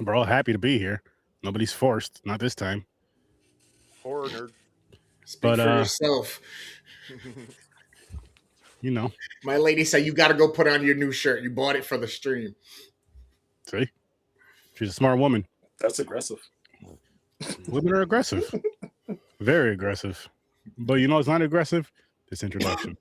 We're all happy to be here. Nobody's forced, not this time. Horror nerd. Speak But for yourself. you know, My lady said you got to go put on your new shirt. You bought it for the stream. see, she's a smart woman. That's aggressive. Women are aggressive, very aggressive. But you know, it's not aggressive. This introduction.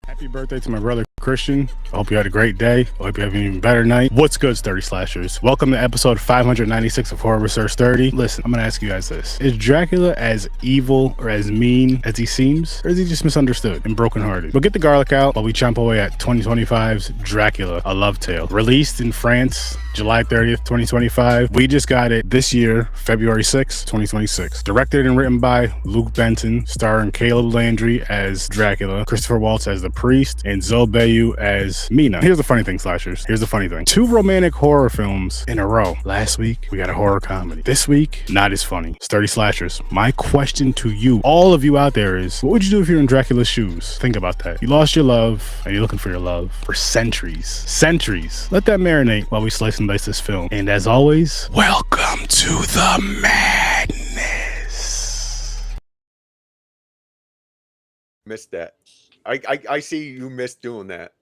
Happy birthday to my brother Christian. I hope you had a great day. I hope you have an even better night. What's good, Sturdy Slashers? Welcome to episode 596 of Horror Research 30. Listen, I'm going to ask you guys this. Is Dracula as evil or as mean as he seems? Or is he just misunderstood and brokenhearted? But get the garlic out while we chomp away at 2025's Dracula, A Love Tale. Released in France, July 30th, 2025. We just got it this year, February 6th, 2026. Directed and written by Luke Benton, starring Caleb Landry as Dracula, Christopher Waltz as the priest, and Zoe Bayou as Mina. Here's the funny thing, slashers. Here's the funny thing. 2 romantic horror films in a row. Last week, we got a horror comedy. This week, not as funny. Sturdy slashers. My question to you, all of you out there is, what would you do if you're in Dracula's shoes? Think about that. You lost your love, and you're looking for your love for centuries. Centuries. Let that marinate while we slice and dice this film. And as always, welcome to the madness. Missed that. I see you missed doing that.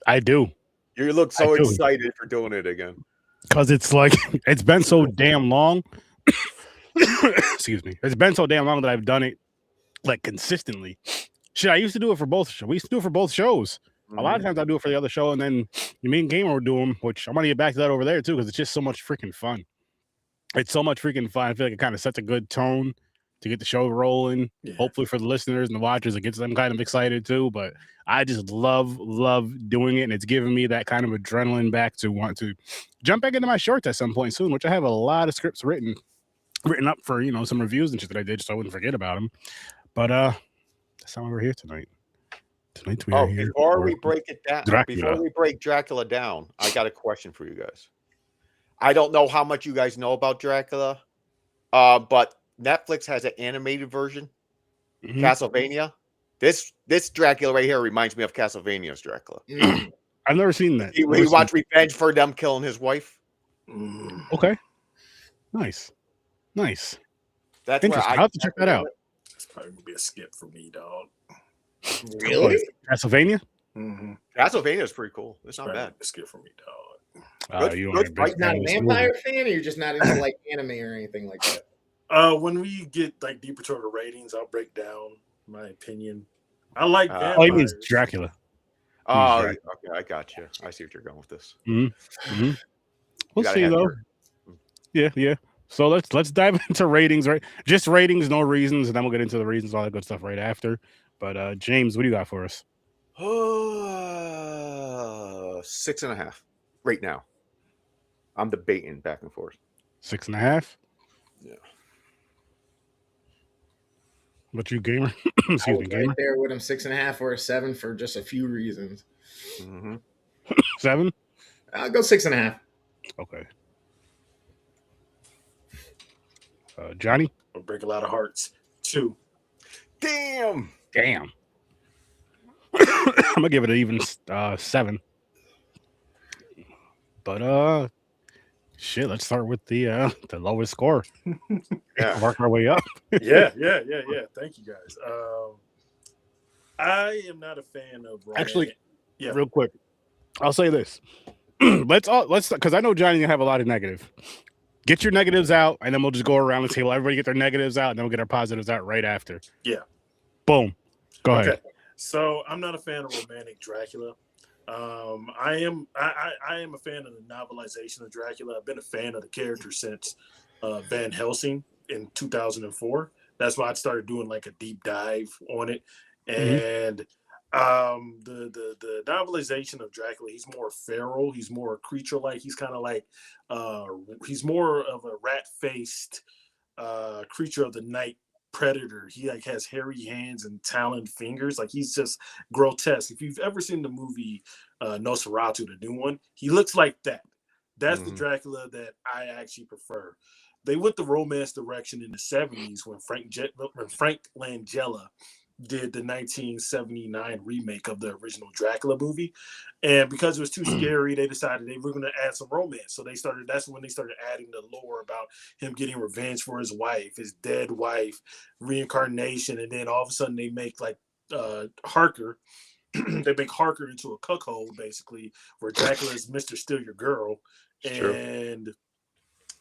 I do. You look so I do. excited for doing it again. Because it's like, it's been so damn long. Excuse me. It's been so damn long that I've done it like consistently. Shit, I used to do it for both. We used to do it for both shows. A lot of times I do it for the other show, and then me and Gamer would do them, which I'm gonna get back to that over there too, because it's just so much freaking fun. It's so much freaking fun. I feel like it kind of sets a good tone to get the show rolling. Yeah. Hopefully for the listeners and the watchers, it gets them kind of excited too. But I just love doing it, and it's giving me that kind of adrenaline back to want to jump back into my shorts at some point soon, which I have a lot of scripts written up for, you know, some reviews and shit that I did, so I wouldn't forget about them. But that's how we're here tonight. Tonight we are here. Before we break it down, Dracula. before we break Dracula down, I got a question for you guys. I don't know how much you guys know about Dracula, but Netflix has an animated version, Castlevania. This Dracula right here reminds me of Castlevania's Dracula. I've never seen that. He wants revenge for them killing his wife. Okay. Nice. That's That's where I'll have to check that out. That's probably gonna be a skip for me, dog. Really? Castlevania? Castlevania is pretty cool. It's not Probably bad. a skip for me, dog. You good are a fight. big Not fan a of this vampire movie. fan, or you're just not into like anime or anything like that? When we get like deeper to the ratings, I'll break down my opinion. I like vampires. Oh, he means Dracula. Oh, Dracula. okay, I got you. I see what you're going with this. We'll gotta see have though. Yeah. So let's dive into ratings, right? Just ratings, no reasons, and then we'll get into the reasons, all that good stuff right after. But James, what do you got for us? 6.5 right now. I'm debating back and forth. 6.5. Yeah. What you, Gamer? I Excuse me, was Gamer. right there with him, 6.5 or a 7 for just a few reasons. 7. I'll go 6.5. Okay. Johnny. I'll break a lot of hearts. 2. Damn. I'm gonna give it an even 7. But shit, let's start with the lowest score. Yeah. Work our way up. Yeah. Thank you guys. I am not a fan of romantic. Actually, yeah. Real quick, I'll say this. let's because I know Johnny gonna have a lot of negative. Get your negatives out, and then we'll just go around the table. Everybody get their negatives out, and then we'll get our positives out right after. Yeah. Boom. Go ahead. So I'm not a fan of romantic Dracula. I am a fan of the novelization of Dracula. I've been a fan of the character since Van Helsing in 2004. That's why I started doing like a deep dive on it. And the novelization of Dracula, he's more feral, he's more creature-like, he's kind of like he's more of a rat-faced creature of the night predator. He like has hairy hands and taloned fingers. Like he's just grotesque. If you've ever seen the movie Nosferatu, the new one, he looks like that. That's the Dracula that I actually prefer. They went the romance direction in the 70s when Frank Langella did the 1979 remake of the original Dracula movie, and because it was too scary, they decided they were going to add some romance. So that's when they started adding the lore about him getting revenge for his wife, his dead wife, reincarnation, and then all of a sudden they make like Harker. They make Harker into a cuckold, basically, where Dracula is Mr. Steal Your Girl, and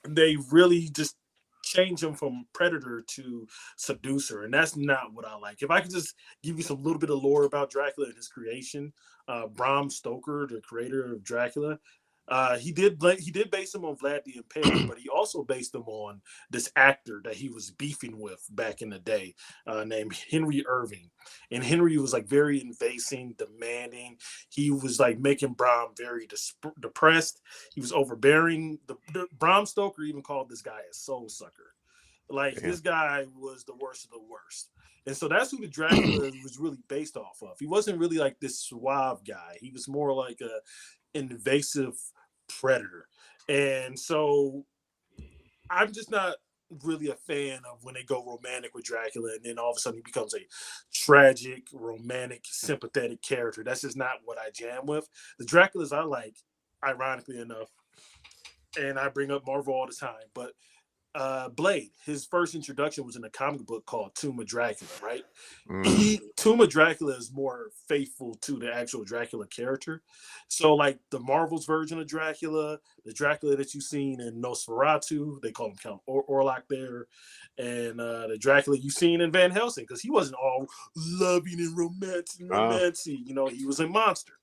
they really just change him from predator to seducer, and that's not what I like. If I could just give you some little bit of lore about Dracula and his creation, Bram Stoker, the creator of Dracula, he did base him on Vlad the Impaler, but he also based him on this actor that he was beefing with back in the day, named Henry Irving. And Henry was like very invasive, demanding. He was like making Bram very depressed. He was overbearing. The Bram Stoker even called this guy a soul sucker. Like this guy was the worst of the worst. And so that's who the Dracula was really based off of. He wasn't really like this suave guy. He was more like a invasive predator. And so I'm just not really a fan of when they go romantic with Dracula and then all of a sudden he becomes a tragic, romantic, sympathetic character. That's just not what I jam with. The Draculas I like, ironically enough, and I bring up Marvel all the time, but Blade, his first introduction was in a comic book called Tomb of Dracula, right? Tomb of Dracula is more faithful to the actual Dracula character. So like the Marvel's version of Dracula, the Dracula that you've seen in Nosferatu, they call him Count Orlok there, and the Dracula you've seen in Van Helsing, because he wasn't all loving and romantic, you know, he was a monster.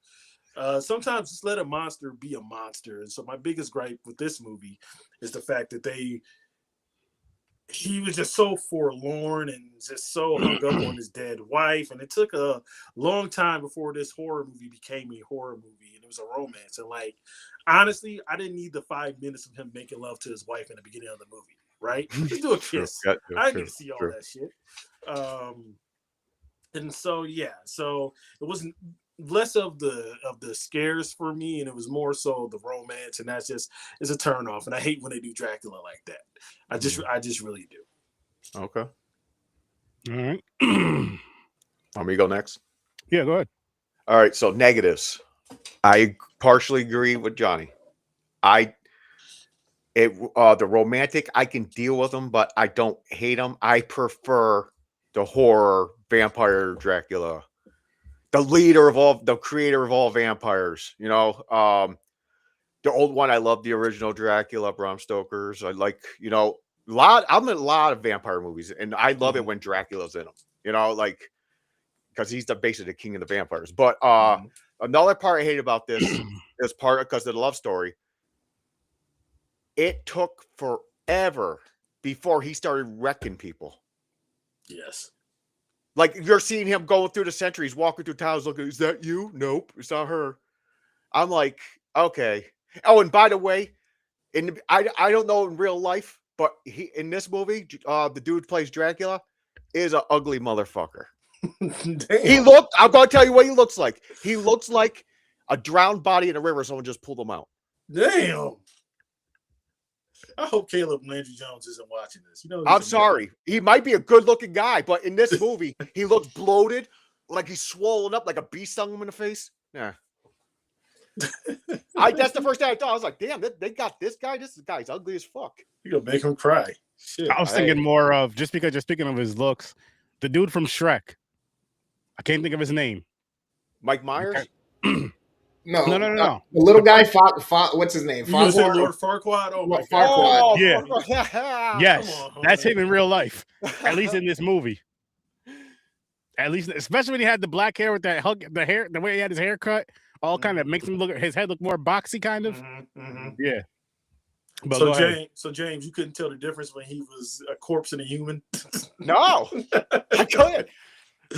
Sometimes just let a monster be a monster. And so my biggest gripe with this movie is the fact that he was just so forlorn and just so hung up on his dead wife. And it took a long time before this horror movie became a horror movie. And it was a romance. And like, honestly, I didn't need the 5 minutes of him making love to his wife in the beginning of the movie, right? Just do a kiss. I didn't need to see all that shit. And so, yeah, so it wasn't less of the scares for me, and it was more so the romance, and that's just is a turn off. And I hate when they do Dracula like that. I just really do. Okay. All right. Want me to go next? Yeah, go ahead. All right. So negatives. I partially agree with Johnny. The romantic, I can deal with them, but I don't hate them. I prefer the horror vampire Dracula. The creator of all vampires, you know, the old one. I love the original Dracula, Bram Stoker's. I like, you know, I'm in a lot of vampire movies, and I love it when Dracula's in them, you know, like, because he's basically the king of the vampires. But another part I hate about this is because of the love story. It took forever before he started wrecking people. Yes. Like you're seeing him going through the centuries, walking through towns, looking, is that you? Nope, it's not her. I'm like, okay. Oh, and by the way, I don't know in real life, but in this movie, the dude who plays Dracula is an ugly motherfucker. I'm going to tell you what he looks like. He looks like a drowned body in a river. Someone just pulled him out. Damn. I hope Caleb Landry Jones isn't watching this. You know, I'm sorry. He might be a good-looking guy, but in this movie, he looks bloated, like he's swollen up, like a bee stung him in the face. Yeah. That's the first thing I thought. I was like, damn, they got this guy. This guy's ugly as fuck. You gonna make him cry. Shit. I was thinking more of, just because you're speaking of his looks, the dude from Shrek. I can't think of his name. Mike Myers? No. The little guy, what's his name? Lord Farquaad? Oh, my Farquaad. God. Yeah. Yes, that's him in real life. At least in this movie. At least, especially when he had the black hair with that the hair, the way he had his hair cut, all kind of makes his head look more boxy, kind of. Yeah. But so James, you couldn't tell the difference when he was a corpse and a human? No, I couldn't.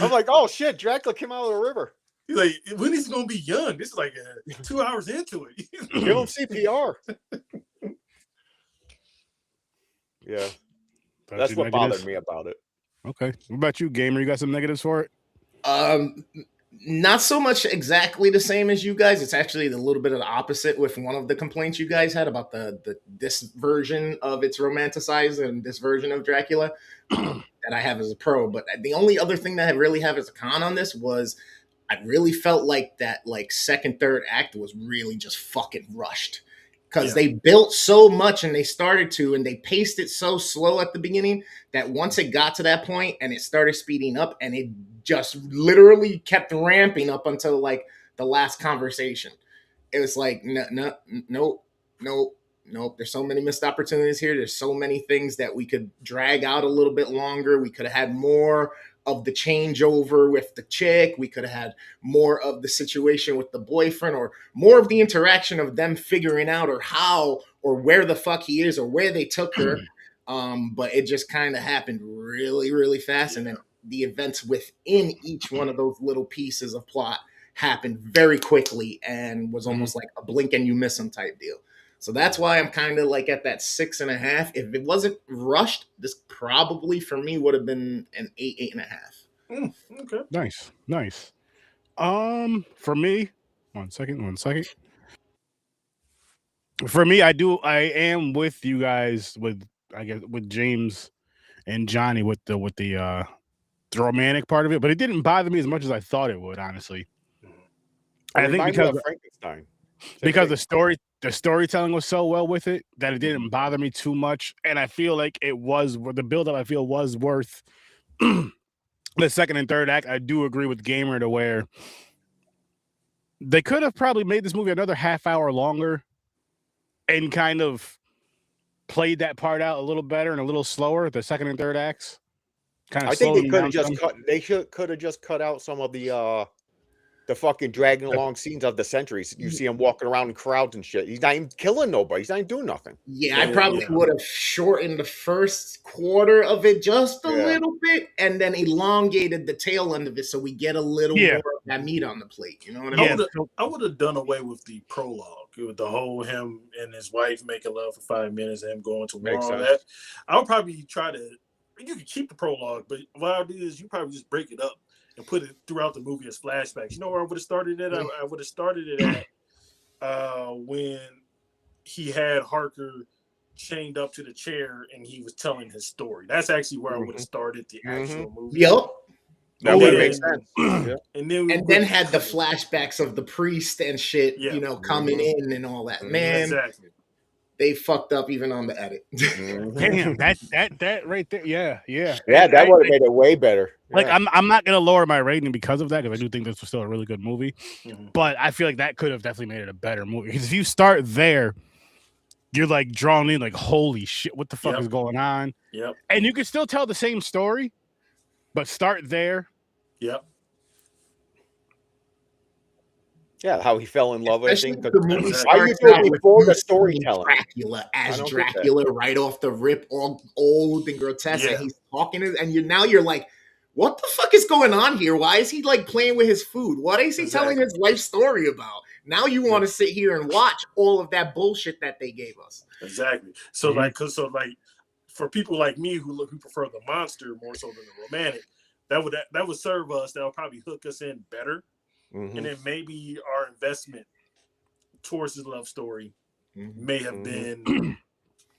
I'm like, oh shit, Dracula came out of the river. He's like, when is he gonna be young? This is like 2 hours into it. Give him CPR. Yeah, that's what bothered me about it. Okay, what about you, Gamer? You got some negatives for it? Not so much exactly the same as you guys. It's actually a little bit of the opposite with one of the complaints you guys had about this version of it's romanticized and this version of Dracula. that I have as a pro. But the only other thing that I really have as a con on this was I really felt like that like second, third act was really just fucking rushed. Because they built so much and they started to, and they paced it so slow at the beginning that once it got to that point and it started speeding up and it just literally kept ramping up until like the last conversation. It was like, nope. There's so many missed opportunities here. There's so many things that we could drag out a little bit longer. We could have had more of the changeover with the chick. We could have had more of the situation with the boyfriend, or more of the interaction of them figuring out or how or where the fuck he is or where they took her. But it just kind of happened really, really fast. And then the events within each one of those little pieces of plot happened very quickly and was almost like a blink and you miss them type deal. So that's why I'm kind of like at that 6.5. If it wasn't rushed, this probably for me would have been an 8.5. Okay. Nice. For me, one second. For me, I am with you guys with, I guess, with James and Johnny with the romantic part of it, but it didn't bother me as much as I thought it would, honestly. I think because of Frankenstein. Because the storytelling was so well with it that it didn't bother me too much, and I feel like it was the build-up. I feel was worth the second and third act. I do agree with Gamer to where they could have probably made this movie another half hour longer and kind of played that part out a little better and a little slower. The second and third acts. I think they could have just cut. They could have just cut out some of the fucking dragging along scenes of the centuries. You see him walking around in crowds and shit. He's not even killing nobody. He's not even doing nothing. Yeah, I probably would have shortened the first quarter of it just a little bit and then elongated the tail end of it so we get a little more of that meat on the plate. You know what I mean? I would have done away with the prologue, with the whole him and his wife making love for 5 minutes and him going to war on that. I would probably try to, you could keep the prologue, but what I'll do is you probably just break it up and put it throughout the movie as flashbacks. You know where I would have started it? I would have started it at when he had Harker chained up to the chair and he was telling his story. That's actually where I would have started the actual movie. Yep. That would make sense. And then had the flashbacks of the priest and shit, coming in and all that. Man, exactly. They fucked up even on the edit. Damn, that right there. Yeah. Yeah, that would have made it way better. Like, I'm not gonna lower my rating because of that, because I do think this was still a really good movie. But I feel like that could have definitely made it a better movie. Because if you start there, you're like drawn in, like, holy shit, what the fuck is going on? Yep. And you can still tell the same story, but start there. Yep. Yeah, how he fell in love. Especially I think the movie why you do it before the storytelling? Dracula as Dracula right off the rip, all old and grotesque, and he's talking, and you're like, what the fuck is going on here? Why is he like playing with his food? What is he telling his life story about? Now you want to sit here and watch all of that bullshit that they gave us. Exactly. So like for people like me who prefer the monster more so than the romantic, that would serve us. That would probably hook us in better. And then maybe our investment towards his love story may have been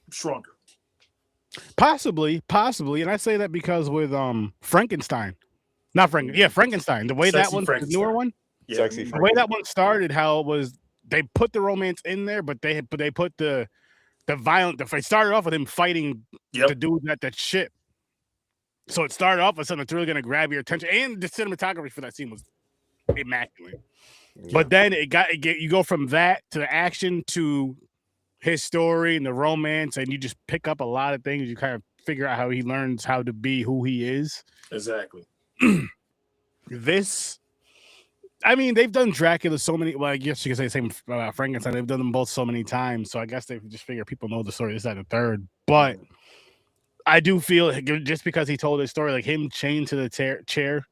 stronger. Possibly. And I say that because with Frankenstein. Frankenstein. The way that one, the newer one. Yeah. The way that one started, how it was, they put the romance in there, but they put the violent. It started off with him fighting the dude at that ship. So it started off with something that's really going to grab your attention, and the cinematography for that scene was immaculate. But then you go from that to the action to his story and the romance, and you just pick up a lot of things. You kind of figure out how he learns how to be who he is. Exactly. They've done Dracula so many. Well, I guess you could say the same about Frankenstein. They've done them both so many times, so I guess they just figure people know the story. This, that, and the third. But I do feel just because he told his story, like him chained to the chair.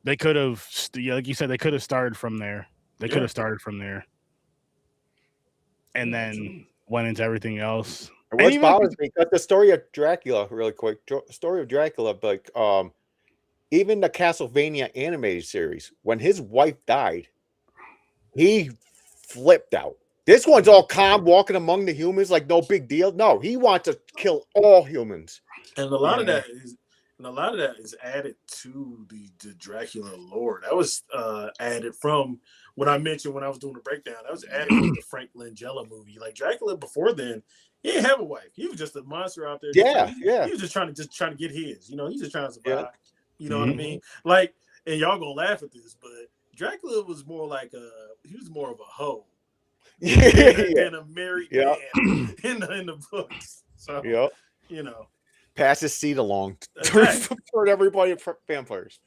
They could have, like you said, they could have started from there. And then went into everything else. And what's bothers me, because the story of Dracula, really quick, story of Dracula, like even the Castlevania animated series, when his wife died, he flipped out. This one's all calm, walking among the humans like no big deal. No, he wants to kill all humans. And a lot of that And a lot of that is added to the Dracula lore. That was added from when I mentioned when I was doing the breakdown. That was added from the Frank Langella movie. Like Dracula before then, he didn't have a wife. He was just a monster out there. Yeah, He was just trying to get his. You know, he's just trying to survive. Yeah. You know what I mean? Like, and y'all gonna laugh at this, but Dracula was more like he was more of a hoe than a married man in the books. So you know. Pass his seed along. Exactly. Turn everybody into vampires.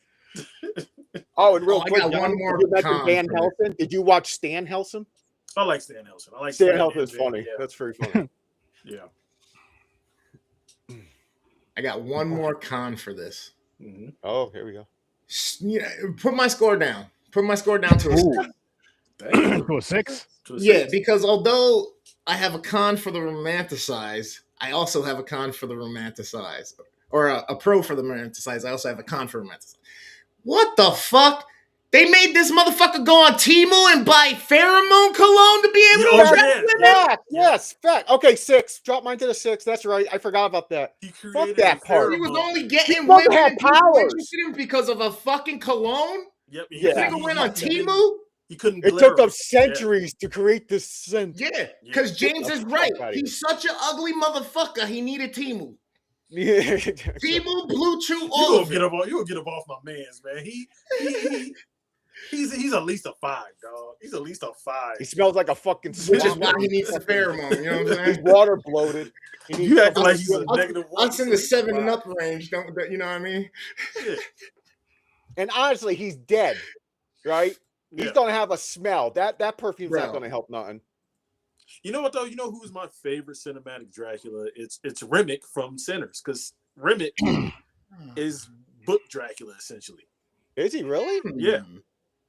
Oh, and real quick, I got one more. You mentioned Van Helsing. Did you watch Stan Helsing? I like Stan Helsing. I like Stan Helsing is funny. Yeah. That's very funny. Yeah. I got one more con for this. Mm-hmm. Oh, here we go. Yeah, put my score down. Put my score down to a 6. To a 6? Yeah, because although I have a con for the romanticize, I also have a con for the romanticize. Or a pro for the romanticize. I also have a con for romanticize. What the fuck? They made this motherfucker go on Temu and buy pheromone cologne to be able to attract women? Yes, fact. Okay, 6. Drop mine to the 6. That's right. I forgot about that. Fuck that part. He was only getting women women powers because of a fucking cologne? Yep. Nigga went on Temu? He couldn't. It took them centuries to create this scent. Yeah, because James is right. He's such an ugly motherfucker. He needed Temu. Yeah. Temu, Blue Chew, all of it. You gonna get up off my man's, man. He's at least a 5, dog. He's at least a 5. He smells like a fucking swamp. Which is why he needs a pheromone. You know what I'm saying? He's water bloated. You act like he's a negative 1. Us in the 7 and up range, don't you know what I mean? Yeah. And honestly, he's dead, right? He's gonna have a smell. That perfume's not gonna help nothing. You know what though? You know who's my favorite cinematic Dracula? It's Remick from Sinners, because Remick is book Dracula essentially. Is he really? Yeah.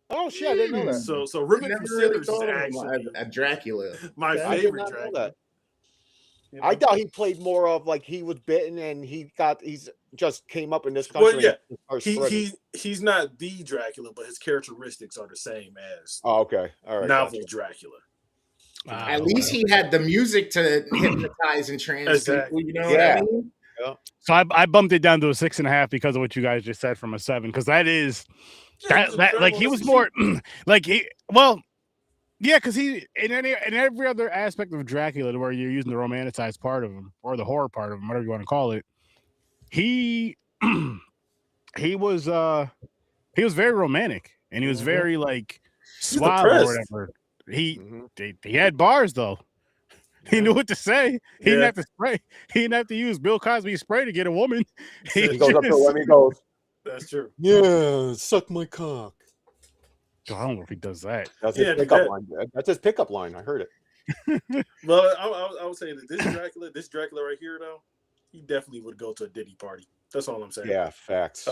Oh shit, I didn't know that. So Remick from Sinners is actually a Dracula. My favorite Dracula. You know? I thought he played more of like he was bitten and he's just came up in this country. Well, yeah, he's not the Dracula, but his characteristics are the same as okay, all right, novel Dracula. At least he had the music to hypnotize and trans people. You know what I mean? Yeah. So I bumped it down to a 6.5 because of what you guys just said from a 7, because that is that like he was more like because he in every other aspect of Dracula where you're using the romanticized part of him or the horror part of him, whatever you want to call it, he was very romantic and he was very like suave or whatever. He had bars though. He knew what to say. He didn't have to spray. He didn't have to use Bill Cosby spray to get a woman. He goes up to him and he goes, "That's true. Yeah, suck my cock." I don't know if he does that. That's his pickup line. That's his pickup line. I heard it. Well, I would say that this Dracula right here, though, he definitely would go to a Diddy party. That's all I'm saying. Yeah, facts.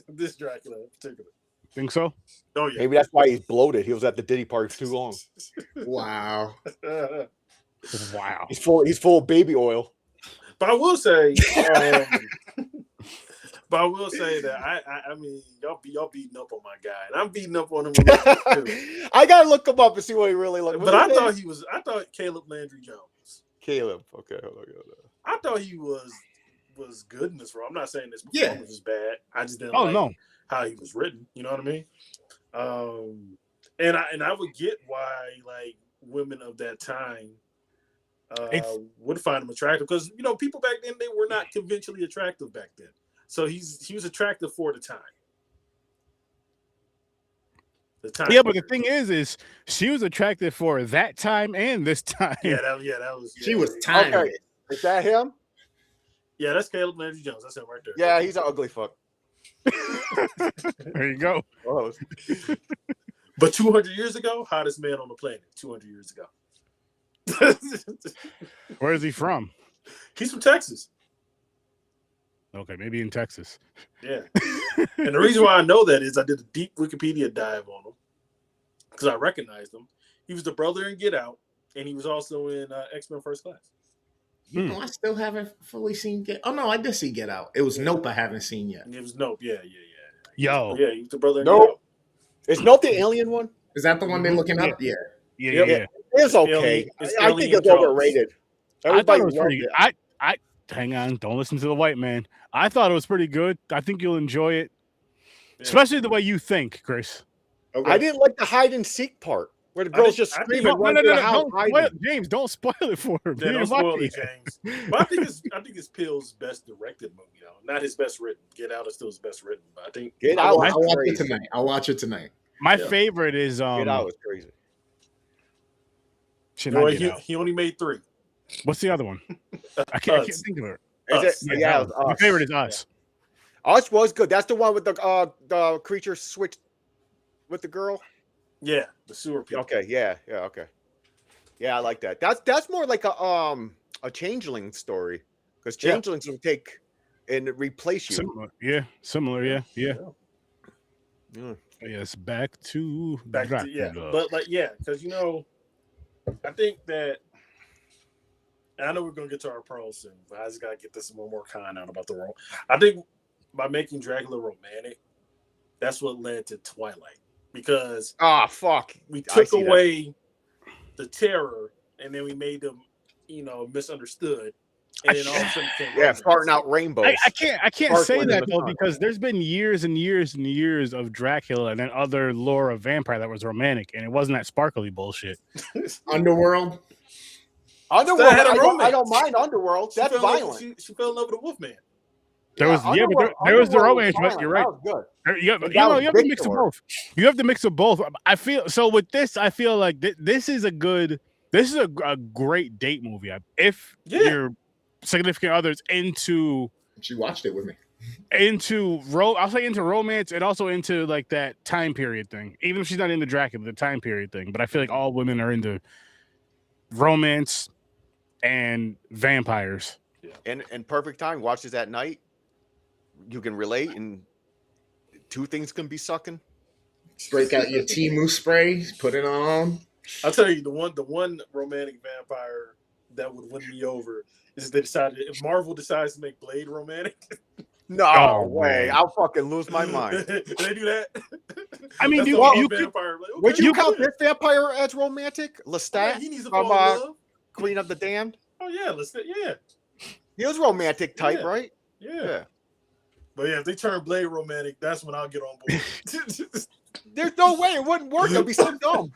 This Dracula in particular. Think so? Oh yeah. Maybe that's why he's bloated. He was at the Diddy party for too long. Wow. Wow. He's full of baby oil. But I will say, that I mean y'all beating up on my guy, and I'm beating up on him a little bit too. I gotta look him up and see what he really looks. But I thought Caleb Landry Jones. Caleb, okay. I thought he was good in this role. I'm not saying this performance was bad. I just didn't like how he was written. You know what I mean? And I would get why like women of that time would find him attractive, because you know people back then, they were not conventionally attractive back then. So he was attractive for the time. Yeah, but the thing is she was attractive for that time and this time. That was. She was timeless. Okay. Is that him? Yeah, that's Caleb Landry Jones. That's him right there. Yeah, he's an ugly fuck. There you go. Oh. But 200 years ago, hottest man on the planet. 200 years ago. Where is he from? He's from Texas. Okay, maybe in Texas. Yeah. And the reason why I know that is I did a deep Wikipedia dive on him because I recognized him. He was the brother in Get Out, and he was also in X-Men First Class. You know, I still haven't fully seen Oh, no, I did see Get Out. It was Nope I haven't seen yet. It was Nope, yeah. Yo. Yeah, he was the brother in Nope. Get Out. Is Nope the alien one? Is that the one they're looking up? Yeah. Yeah. It's okay. I think it's overrated. I thought it was pretty good. hang on, don't listen to the white man. I thought it was pretty good. I think you'll enjoy it, Yeah. especially the way you think, Chris. Okay. I didn't like the hide and seek part where the girls just screaming right through the house. Don't spoil it, James. Don't spoil it for him. Yeah, don't spoil it, James. But I think it's Peele's best directed movie, though. Not his best written. Get Out is still his best written, but I think Get I'll Out. watch it tonight. I'll watch it tonight. My favorite is Get Out was crazy. He only made 3. What's the other one? I can't think of it. Is it? Yeah, my favorite is Us. Us was good. That's the one with the creature switched with the girl. Yeah, the sewer people. Okay, yeah, okay. Yeah, I like that. That's more like a changeling story, because changelings will take and replace you. Similar. Yes, back to Dracula. But because I think that. I know we're gonna get to our pros soon, but I just gotta get this one more kind out about the role. I think by making Dracula romantic, that's what led to Twilight. Because we took away the terror, and then we made them, misunderstood, and then all of a sudden came starting out rainbows. I can't say that though, because there's been years and years and years of Dracula and then other lore of vampire that was romantic, and it wasn't that sparkly bullshit. Underworld. I don't mind Underworld. That's violent. She fell in love with a wolfman. There was the romance, but you're right. You have the mix of both. You have the mix of both. I feel so with this. I feel like this is a great date movie. If your significant others into, she watched it with me. I'll say into romance and also into like that time period thing. Even if she's not into Dracula, the time period thing. But I feel like all women are into romance and vampires. And perfect time. Watch this at night. You can relate, and 2 things can be sucking. Break out your Timu spray, put it on. I'll tell you, the one romantic vampire that would win me over is if Marvel decides to make Blade romantic. No way! I'll fucking lose my mind. They do that. I mean, would you count this vampire as romantic? Lestat he needs to from fall in love. Queen of the Damned. Oh yeah, Lestat. Yeah, he was romantic type, right? Yeah. But yeah, if they turn Blade romantic, that's when I'll get on board. There's no way it wouldn't work. It'd be so dumb.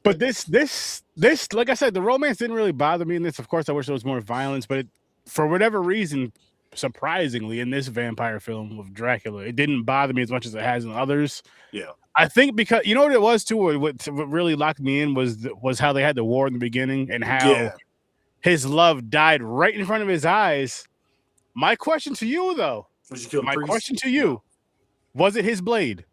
But this, like I said, the romance didn't really bother me in this. Of course, I wish there was more violence, but for whatever reason, surprisingly, in this vampire film with Dracula, it didn't bother me as much as it has in others. Yeah, I think because you know what it was too. What really locked me in was how they had the war in the beginning and how his love died right in front of his eyes. My question to you, though, was it his blade?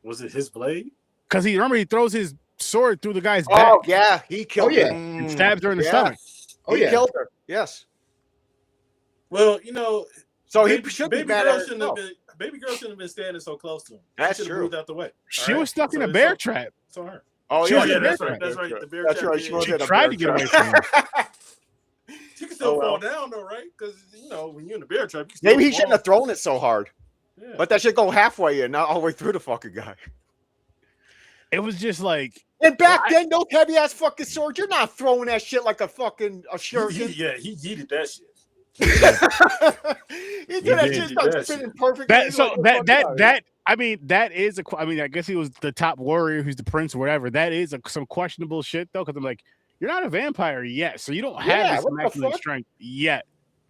Was it his blade? Because he throws his sword through the guy's back. Oh yeah, he killed her. And stabs her in the stomach. Oh he killed her. Yes. Well, so he should be mad at Baby girl shouldn't have been standing so close to him. That's true. Moved out the way. She was stuck in a bear trap. So her. Oh that's right. The bear that's trap. Right. She tried to get away from him. She can still fall down though, right? Because when you're in the bear trap, you can maybe he shouldn't have thrown it so hard. Yeah. But that should go halfway and not all the way through the fucking guy. It was just like. And back then, those heavy ass fucking swords, you're not throwing that shit like a fucking shuriken. He yeeted that shit. He did that shit like spinning perfectly. I guess he was the top warrior who's the prince or whatever. That is some questionable shit though, because I'm like, you're not a vampire yet, so you don't have this immaculate strength yet.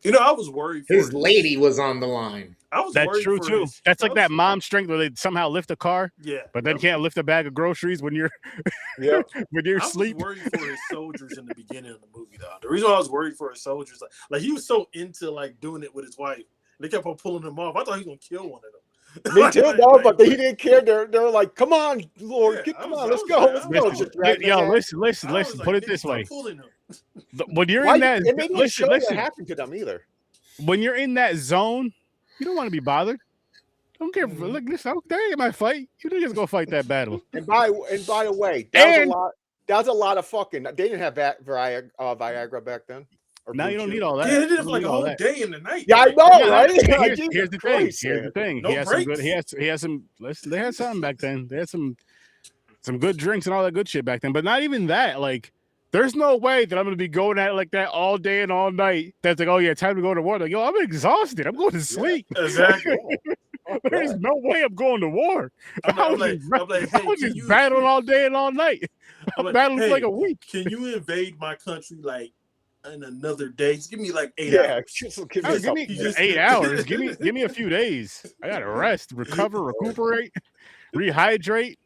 I was worried for his lady was on the line. That's true too. That's like that mom strength where they somehow lift a car, but then can't lift a bag of groceries when you're when you're asleep. I was worried for his soldiers in the beginning of the movie, though. The reason why I was worried for his soldiers, like he was so into like doing it with his wife, they kept on pulling him off. I thought he was gonna kill one of them. Me too, but he didn't care. They're like, "Come on, Lord, come on, let's go." Listen. Put it this way: when you're in that, listen, what happened to them either. When you're in that zone, you don't want to be bothered. Don't care. Look, listen, that ain't my fight. You didn't just go fight that battle. And by the way, that was a lot of fucking. They didn't have Viagra back then. Now you don't need all that. Yeah, they did it for like a whole day in the night. Yeah, I know, right? Here's the thing. No breaks. He has some. Listen, they had something back then. They had some good drinks and all that good shit back then. But not even that. Like There's no way that I'm going to be going at it like that all day and all night. That's like, oh yeah, time to go to war. Like, yo, I'm exhausted. I'm going to sleep. Exactly. There's no way I'm going to war. I'm I like, hey, was just battling all day and all night. I'm battling for like a week. Can you invade my country like in another day? Just give me like 8 hours. Give me Just 8 hours. Give me a few days. I gotta rest, recover, recuperate, rehydrate.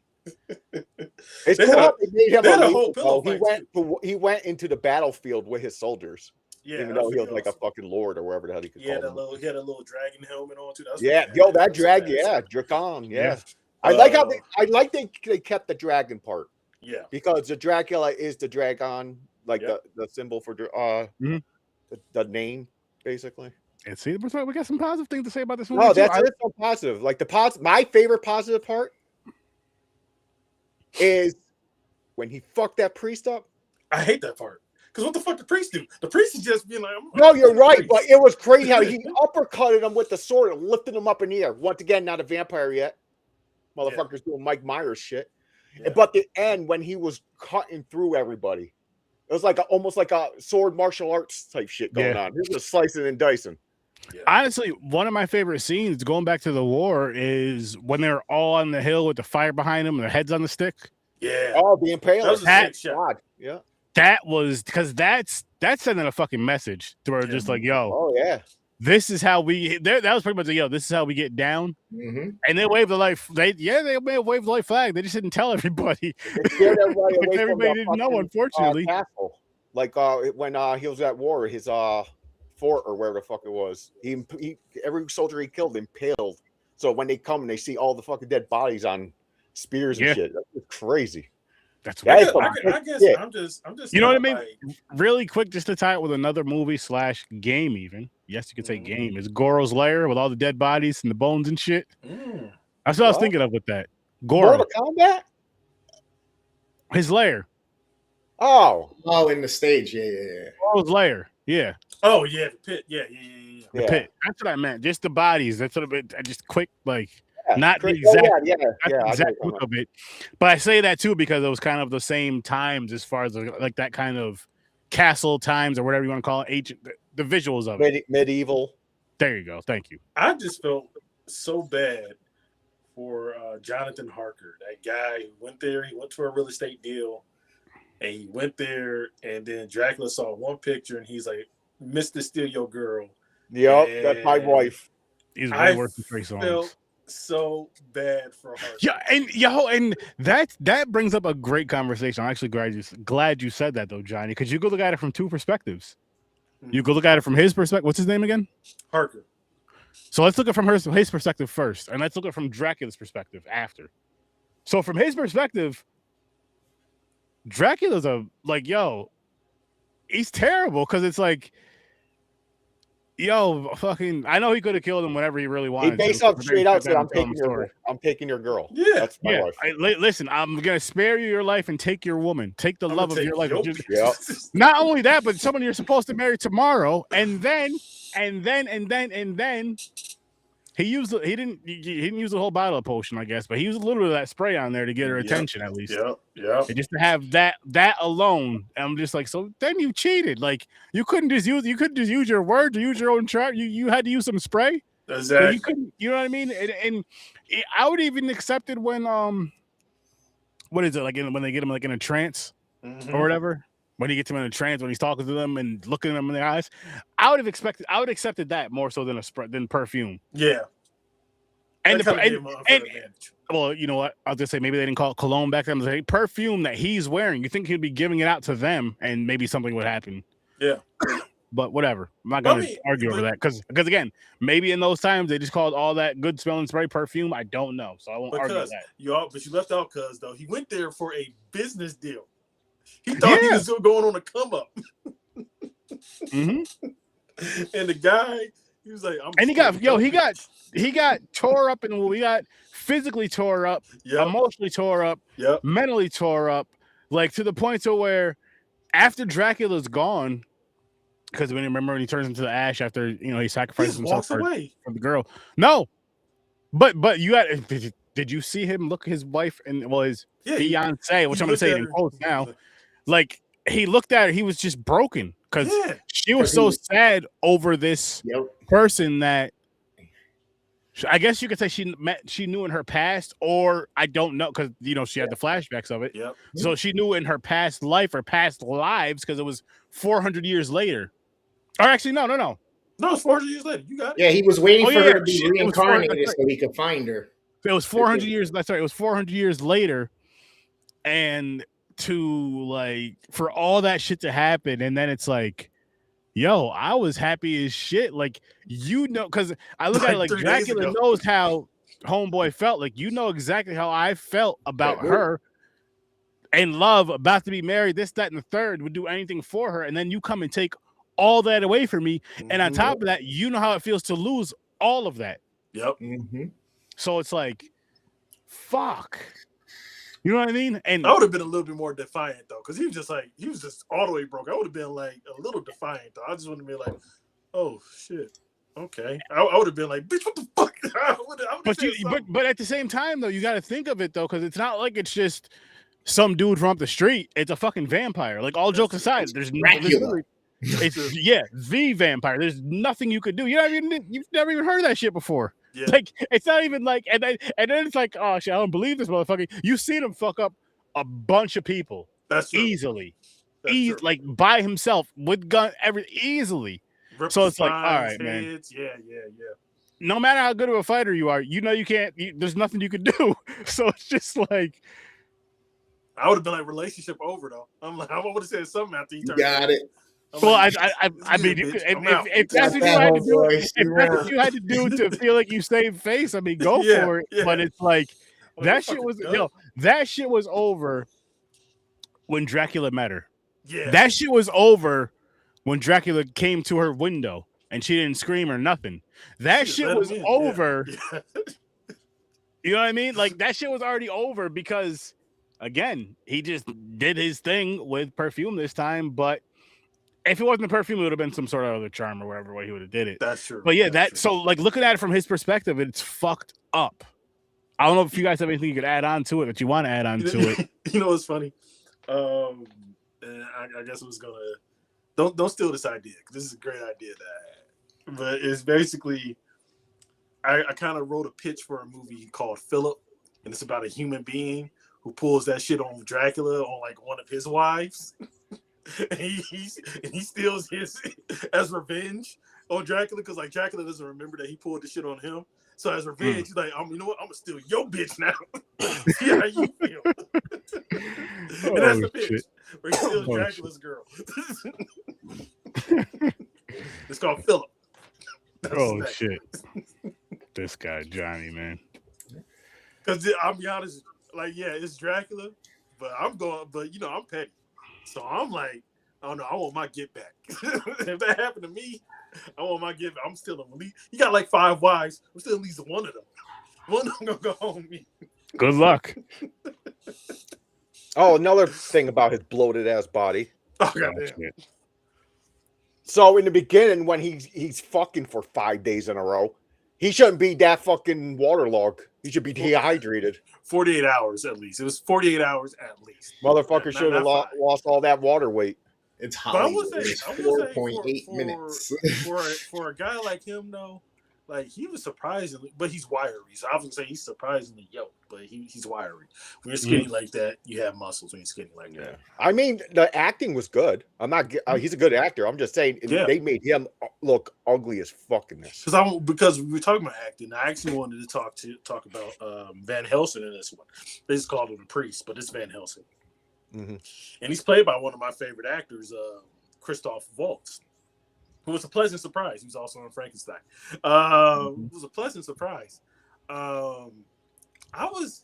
It's They cool. had They made him they had a a whole leader, pillow though. He went into the battlefield with his soldiers. Yeah, even though he was like a fucking lord or wherever the hell he could call him. He had a little dragon helmet on too. That dragon, Dracon, yeah. I like how they kept the dragon part. Yeah, because the Dracula is the dragon, like the symbol for the name, basically. And see, we got some positive things to say about this movie. No, that's so positive. Like my favorite positive part is when he fucked that priest up. I hate that part. Because what the fuck the priest do? The priest is just being like, no, you're right, but it was crazy how he uppercutted him with the sword and lifted him up in the air. Once again, not a vampire yet. Motherfucker's doing Mike Myers shit. Yeah. But the end, when he was cutting through everybody, it was like almost like a sword martial arts type shit going on. He was just slicing and dicing. Yeah. Honestly, one of my favorite scenes going back to the war is when they're all on the hill with the fire behind them and their heads on the stick. Yeah. Oh, the impaler. That was a sick shot. Yeah. That was because that's sending a fucking message to where just like, yo, oh yeah, this is how we. That was pretty much like, yo, this is how we get down. Mm-hmm. And they waved the life. They may have waved the light flag. They just didn't tell everybody. Everybody didn't know, unfortunately. Castle. Like when he was at war, his fort or wherever the fuck it was. He every soldier he killed impaled. So when they come and they see all the fucking dead bodies on spears and shit, that's crazy. That's I guess I'm just you know what I mean? Like, really quick, just to tie it with another movie / game, even. Yes, you could say game. Is Goro's Lair with all the dead bodies and the bones and shit. That's what I was thinking of with that. Goro. Mortal Kombat? His lair. Oh, in the stage, yeah. Goro's Lair, yeah. Oh yeah, the pit, yeah. The pit. That's what I meant. Just the bodies. That's what I just quick like. Yeah, not the exact, exact look of it, but I say that too because it was kind of the same times as far as like that kind of castle times or whatever you want to call it. Ancient, the visuals of it, medieval. There you go. Thank you. I just felt so bad for Jonathan Harker, that guy who went there. He went for a real estate deal, and he went there, and then Dracula saw one picture, and he's like, "Mr. Steal Your Girl." Yep, that's my wife. He's way worse than 3 songs. So bad for her. Yeah, and that brings up a great conversation. I'm actually glad you said that though, Johnny, because you go look at it from 2 perspectives. You go look at it from his perspective. What's his name again? Harker. So let's look at it from his perspective first, and let's look at it from Dracula's perspective after. So from his perspective, Dracula's he's terrible because it's like, yo, fucking, I know he could have killed him whenever he really wanted. He based up straight out said, I'm taking your girl. Yeah. That's my wife. Listen, I'm going to spare you your life and take your woman. Take the love of your life. Not only that, but someone you're supposed to marry tomorrow. And then he didn't use the whole bottle of potion, I guess, but he used a little bit of that spray on there to get her attention at least. Yeah. And just to have that alone, I'm just like, so then you cheated. Like you couldn't just use your word to use your own trap. You had to use some spray. Exactly. You couldn't. You know what I mean? And I would even accept it when what is it like when they get him like in a trance or whatever. When he gets him in a trance, when he's talking to them and looking at them in the eyes, I would have accepted that more so than perfume. Yeah. And well, you know what? I'll just say maybe they didn't call it cologne back then. Like perfume that he's wearing. You think he'd be giving it out to them, and maybe something would happen. Yeah. But whatever. I'm not going to argue over that because again, maybe in those times they just called all that good smelling spray perfume. I don't know, so I won't argue that. But you left out because though he went there for a business deal. He thought he was still going on a come up. Mm-hmm. And the guy, he was like, he got tore up and we got physically tore up, emotionally tore up, mentally tore up, like to the point to where after Dracula's gone, because when he turns into the ash after he sacrifices himself for the girl. No, but you got. Did you see him look his wife and his fiance, which I'm gonna say it in quotes now? Like he looked at her, he was just broken because she was 'Cause so he- sad over this Yep. person that I guess you could say she knew in her past, or I don't know, because she had the flashbacks of it. Yep. So she knew in her past life or past lives, because it was 400 years later. Or actually, no. No, it's 400 years later. You got it. Yeah, he was waiting Oh, for yeah, her to be shit, it was reincarnated so he could find her. It was 400 years. That's right. It was 400 years later, and for all that shit to happen, and then it's like, yo, I was happy as shit. Like, because I look at it like 3 days Dracula ago. knows how homeboy felt. Like, exactly how I felt about her and love, about to be married, this, that, and the third, would do anything for her. And then you come and take all that away from me. And on top of that, you know how it feels to lose all of that. Yep. So it's like, fuck. You know what I mean? And I would have been a little bit more defiant though, because he was just all the way broke. I would have been like a little defiant though. I just would have been like, oh shit, okay. I would have been like, bitch, what the fuck? But at the same time though, you got to think of it though, because it's not like it's just some dude from up the street. It's a fucking vampire. Like, all jokes aside, there's Dracula. It's the vampire. There's nothing you could do. You've never even heard of that shit before. Yeah. Like, it's not even like, and then it's like, oh shit, I don't believe this motherfucker. You've seen him fuck up a bunch of people. That's true. Easily. True. Like, by himself with gun, easily. So it's like, all right, man. Yeah. No matter how good of a fighter you are, you can't. There's nothing you can do. So it's just like, I would have been like, relationship over though. I'm like, I would have said something after he turned. Got it. Well, I mean, if that's what you had to do, if that's what you had to do to feel like you saved face, I mean, go for it. Yeah. But it's like, that shit was over when Dracula met her. Yeah, that shit was over when Dracula came to her window and she didn't scream or nothing. That shit was over. Yeah. You know what I mean? Like, that shit was already over because, again, he just did his thing with perfume this time, but if it wasn't the perfume, it would have been some sort of other charm or whatever way he would have did it. That's true. But yeah, so like, looking at it from his perspective, it's fucked up. I don't know if you guys have anything you could add on to it, but you want to add on to it. You know what's funny? And I guess I was gonna don't steal this idea because this is a great idea that I had. But it's basically, I kind of wrote a pitch for a movie called Philip, and it's about a human being who pulls that shit on Dracula on like one of his wives. And he steals his as revenge on Dracula because like Dracula doesn't remember that he pulled the shit on him. So as revenge, he's like, you know what? I'm gonna steal your bitch now. See how you feel. And that's the pitch. Where he steals Dracula's girl. It's called Philip. That's shit. This guy Johnny, man. Because I'll be honest, like, yeah, it's Dracula, but I'm petty. So I'm like, I don't know. I want my get back. If that happened to me, I want my get back. I'm still at least. You got like 5 wives. I'm still at least one of them. One of them gonna go home with me. Good luck. Oh, another thing about his bloated ass body. Oh goddamn. So in the beginning, when he's fucking for 5 days in a row, he shouldn't be that fucking waterlogged. He should be dehydrated. 48 hours at least. It was 48 hours at least. Motherfucker should have lost all that water weight. It's Hollywood. It's 4.8 minutes. For a guy like him, though, like, he was surprisingly, but he's wiry. So I was gonna say he's surprisingly yoked, but he's wiry. When you're skinny like that, you have muscles. When you're skinny like that, I mean, the acting was good. I'm not. He's a good actor. I'm just saying they made him look ugly as fucking this. Because we were talking about acting. I actually wanted to talk about Van Helsing in this one. They just called him the priest, but it's Van Helsing, and he's played by one of my favorite actors, Christoph Waltz. Who was a pleasant surprise. He was also on Frankenstein. It was a pleasant surprise. There was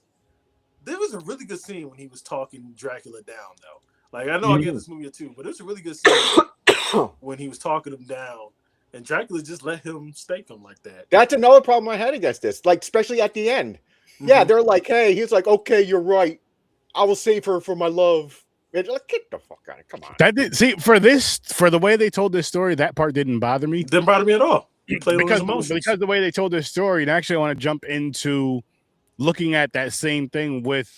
a really good scene when he was talking Dracula down, though. Like, I know I gave this movie a 2, but it was a really good scene when he was talking him down, and Dracula just let him stake him like that. That's another problem I had against this. Like, especially at the end. Yeah, they're like, hey, he's like, okay, you're right. I will save her for my love. Like, get the fuck out of it. Come on. For the way they told this story, that part didn't bother me. Didn't bother me at all. Because the way they told this story, and actually I want to jump into looking at that same thing with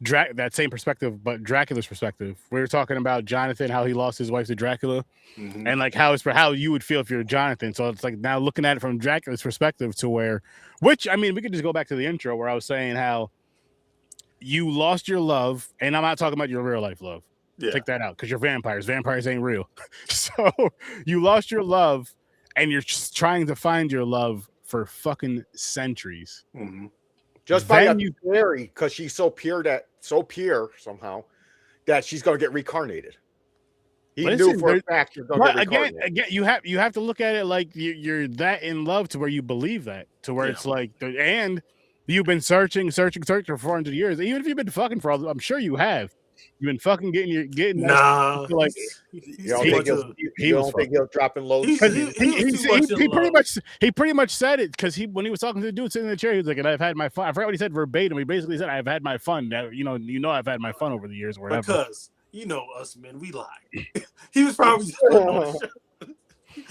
that same perspective, but Dracula's perspective. We were talking about Jonathan, how he lost his wife to Dracula, and like how you would feel if you're Jonathan. So it's like now looking at it from Dracula's perspective to which I mean, we could just go back to the intro where I was saying how you lost your love, and I'm not talking about your real life love. Yeah. Take that out because you're vampires. Vampires ain't real. So you lost your love, and you're just trying to find your love for fucking centuries. Just by a theory, because she's so pure somehow that she's going to get reincarnated. He knew for a fact you're going to get reincarnated. Again, you have to look at it like you're that in love to where you believe that, to where it's like, and you've been searching for 400 years. Even if you've been fucking for all, I'm sure you have. You've been fucking getting nah. Like he don't think he'll dropping loads. He pretty much said it because when he was talking to the dude sitting in the chair, he was like, "And I've had my fun." I forgot what he said verbatim. He basically said, "I've had my fun." Now, you know, I've had my fun over the years, or whatever. Because you know us men, we lie. He was probably.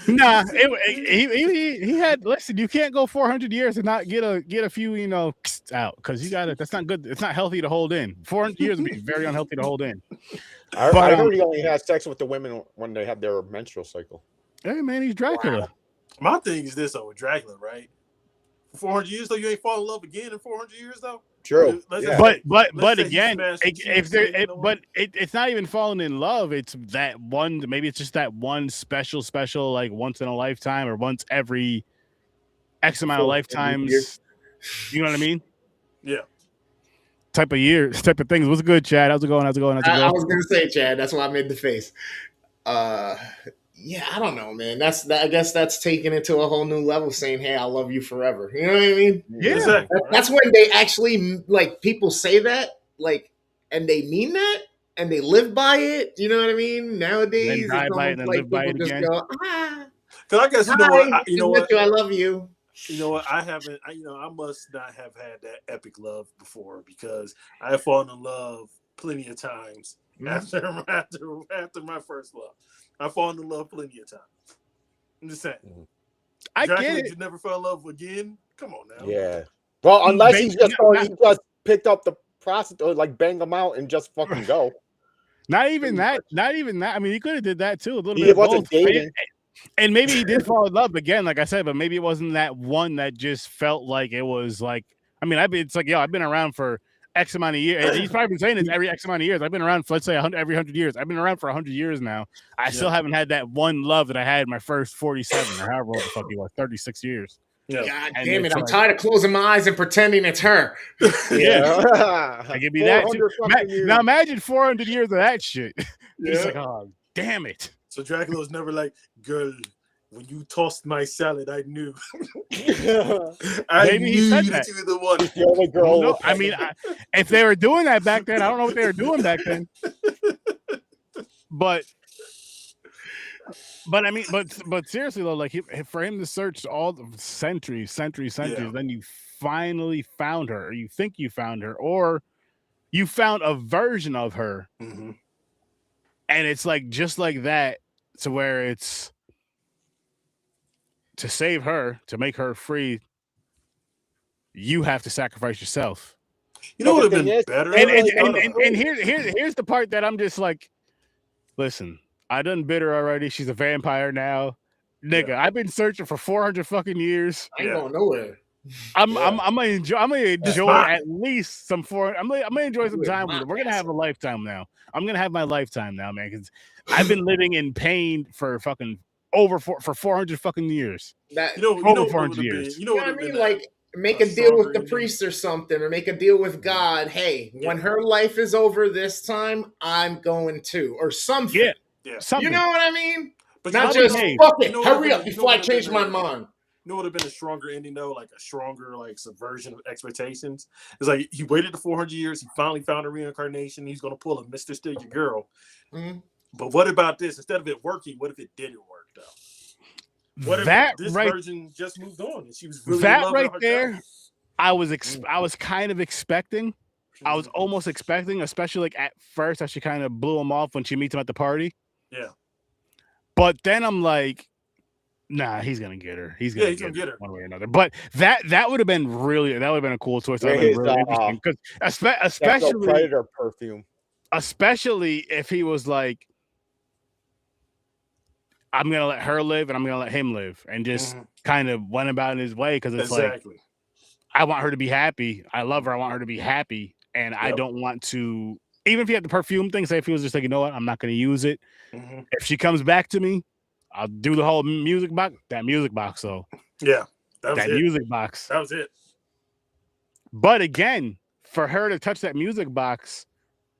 Nah, he had. Listen, you can't go 400 years and not get a few, out because you got it. That's not good. It's not healthy to hold in. 400 years would be very unhealthy to hold in. I heard he only had sex with the women when they have their menstrual cycle. Hey man, he's Dracula. Wow. My thing is this though with Dracula, right? For 400 years though, you ain't fall in love again in 400 years though. True. Yeah. But again, it's not even falling in love. It's that one. Maybe it's just that one special, like once in a lifetime or once every X amount of lifetimes. You know what I mean? Yeah. Type of things. What's good, Chad? How's it going? I was gonna say, Chad. That's why I made the face. Yeah, I don't know, man. I guess that's taking it to a whole new level, saying, "Hey, I love you forever." You know what I mean? Yeah. Exactly. That's when they actually people say that, and they mean that, and they live by it. You know what I mean? Nowadays, die by it and live by it again. Go, Because I guess you know what. I love you. You know what? I haven't. I must not have had that epic love before because I have fallen in love plenty of times after my first love. I've fallen in love plenty of times. I'm just saying. I Dracula, get it. You never fell in love again? Come on now. Yeah. Well, unless he just picked up the prostitute, like bang them out and just fucking go. Not even that. I mean, he could have did that too. A little bit. He wasn't dating. And maybe he did fall in love again, like I said, but maybe it wasn't that one that just felt like it was like. I mean, I've been around for X amount of years. And he's probably been saying this every X amount of years. I've been around for, let's say, every 100 years. I've been around for 100 years now. I still haven't had that one love that I had in my first 47 or however old the fuck he was, 36 400 years. Yeah. God damn it! I'm tired of closing my eyes and pretending it's her. Yeah, I give you that too. Now imagine 400 years of that shit. It's like, oh, damn it. So Dracula was never like, girl, when you tossed my salad, I knew. Maybe he said that. You were the one. The only girl. No, I mean, if they were doing that back then, I don't know what they were doing back then. But I mean, but seriously though, like for him to search all the centuries, then you finally found her, or you think you found her, or you found a version of her, and it's like just like that, to where it's to save her, to make her free. You have to sacrifice yourself. You know what would have been better? And here's the part that I'm just like, listen. I done bit her already. She's a vampire now, nigga. Yeah. I've been searching for 400 fucking years. I ain't going nowhere. I'm gonna enjoy at least some I'm gonna enjoy some time with her. We're gonna have a lifetime now. I'm gonna have my lifetime now, man. Because I've been living in pain for fucking for 400 fucking years. Over 400 years. You know what I mean? Like make a deal with the priest or something, or make a deal with God. Hey, when her life is over this time, I'm going to, or something. Yeah. You know what I mean? But not just fuck it. Hurry up before I change my mind. You know what would have been a stronger ending though, like a stronger subversion of expectations. It's like he waited the 400 years, he finally found a reincarnation. He's gonna pull a Mr. Still Your Girl. Mm-hmm. But what about this? Instead of it working, what if it didn't work though? What if this version just moved on and she was really that right there? I was kind of expecting. I was almost expecting, especially like at first, how she kind of blew him off when she meets him at the party. Yeah. But then I'm like, Nah, he's gonna get her. He's Yeah, gonna he's gonna get her. one way or another. But that would have been a cool twist. That would have been really interesting because especially Predator perfume. Especially if he was like, I'm gonna let her live and I'm gonna let him live, and just kind of went about his way because it's like, I want her to be happy. I love her. I want her to be happy, and I don't want to. Even if you had the perfume thing, say if he was just like, you know what, I'm not gonna use it. If she comes back to me, I'll do the whole music box. That music box, though. Yeah, that music box. That was it. But again, for her to touch that music box,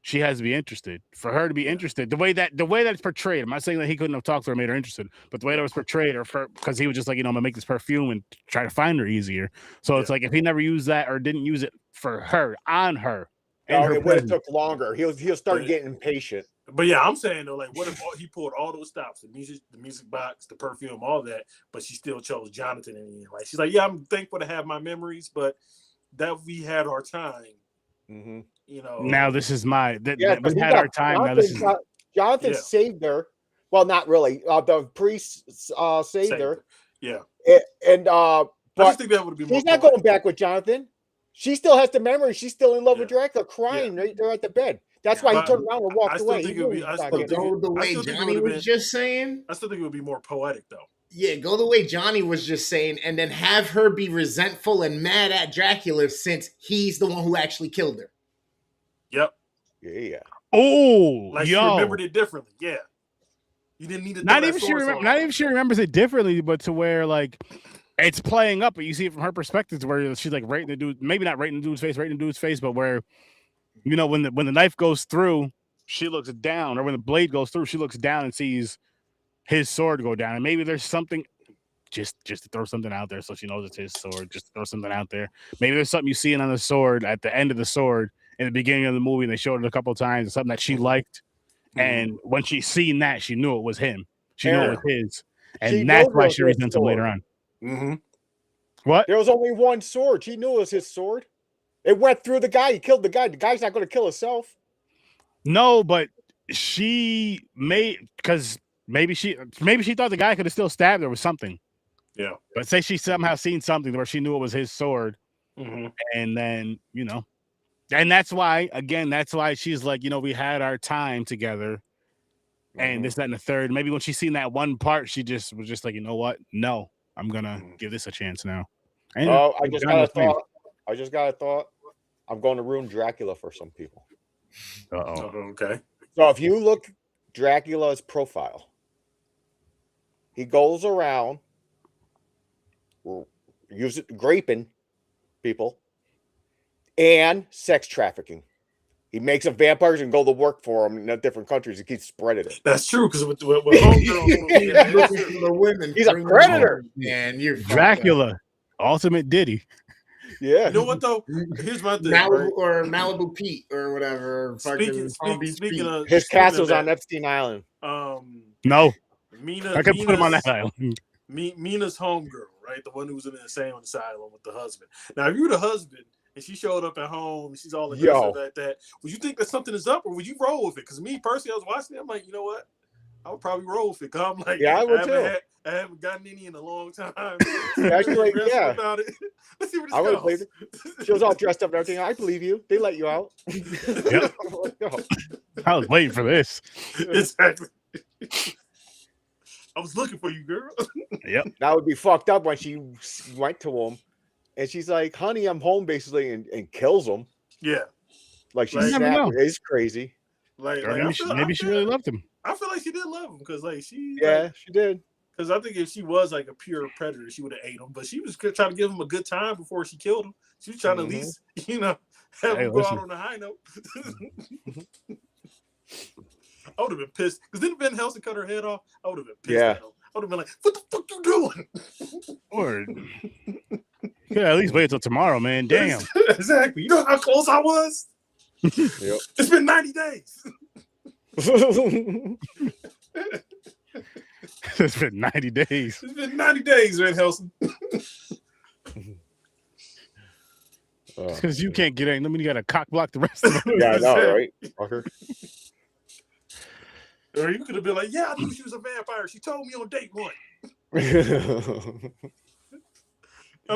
she has to be interested. For her to be interested, the way that it's portrayed. I'm not saying that he couldn't have talked to her, made her interested, but the way that was portrayed, or because he was just like, I'm gonna make this perfume and try to find her easier. So it's like if he never used that or didn't use it for her, on her, it would have took longer. He'll start getting impatient. But yeah, I'm saying though, like, what if he pulled all those stops, the music box, the perfume, all that, but she still chose Jonathan in the end? Like, she's like, yeah, I'm thankful to have my memories, but that we had our time. Now this is my we had our time. Now this is Jonathan saved her. Well, not really. The priest saved her. Yeah, and I just think that would be. She's not going back with Jonathan. She still has the memory. She's still in love with Dracula, crying right there at the bed. That's why he turned around and walked away. Go the way Johnny was just saying. I still think it would be more poetic, though. Yeah, go the way Johnny was just saying, and then have her be resentful and mad at Dracula since he's the one who actually killed her. Yep. Yeah. Oh, like she remembered it differently. Yeah. You didn't need to. Not even she remembers it differently, but to where like it's playing up, but you see it from her perspective, to where she's like right in the dude, maybe not right in the dude's face, but where. When the knife goes through, she looks down, or when the blade goes through, she looks down and sees his sword go down. And maybe there's something, just to throw something out there, so she knows it's his sword. Just to throw something out there. Maybe there's something you see on the sword at the end of the sword in the beginning of the movie. And they showed it a couple of times. Something that she liked, and when she seen that, she knew it was him. She knew it was his, and that's why she resents him later on. What? There was only one sword. She knew it was his sword. It went through the guy. He killed the guy. The guy's not going to kill himself. No, but she because maybe she thought the guy could have still stabbed her with something. Yeah. But say she somehow seen something where she knew it was his sword, and then and that's why she's like, we had our time together, and this, that, and the third. Maybe when she seen that one part, she just was just like, you know what? No, I'm gonna give this a chance now. And I just got a thought. I'm going to ruin Dracula for some people. Okay. So if you look Dracula's profile, he goes around graping people and sex trafficking. He makes up vampires and go to work for them in different countries. He keeps spreading it. That's true, because with homegirl, looking for the women, he's a predator. And you're Dracula, ultimate Diddy. Yeah. You know what though? Here's my thing. Malibu Pete or whatever. Speaking of his castle's on Epstein Island. No. Mina, I can put him on that island. Mina's homegirl, right? The one who was in the insane asylum with the husband. Now, if you were the husband and she showed up at home and she's all aggressive like that, would you think that something is up, or would you roll with it? Because me personally, I was watching it, I'm like, you know what? I would probably roll with it. Cause I'm like, I would too. I haven't gotten any in a long time. Actually, about it. Let's see what I would believe it. She was all dressed up and everything. I believe you. They let you out. Yep. I was waiting for this. Exactly. I was looking for you, girl. Yep. That would be fucked up when she went to him and she's like, honey, I'm home, basically, and kills him. Yeah. Like she's snapped. It's crazy. Maybe she really loved him. I feel like she did love him because, like, she did. Because I think if she was like a pure predator, she would have ate him. But she was trying to give him a good time before she killed him. She was trying to at least, have him go out on a high note. I would have been pissed. Because didn't Van Helsing cut her head off? I would have been pissed at him. I would have been like, what the fuck you doing? Or at least wait until tomorrow, man. Damn. Exactly. You know how close I was? Yep. It's been 90 days. It's been 90 days. It's been 90 days, Van Helsing. Because you can't get in. I mean, you got to cock block the rest of them. Yeah, I know, right? Fucker. Or you could have been like, yeah, I knew she was a vampire. She told me on date one. I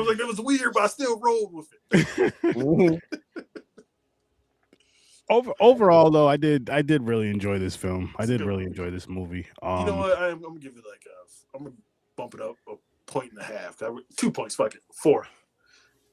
was like, it was weird, but I still rolled with it. Overall, though, I did really enjoy this film. I It's a did good really movie. enjoy this movie. You know what? I'm gonna give it like I'm gonna bump it up 1.5. 2 points, fuck it, 4.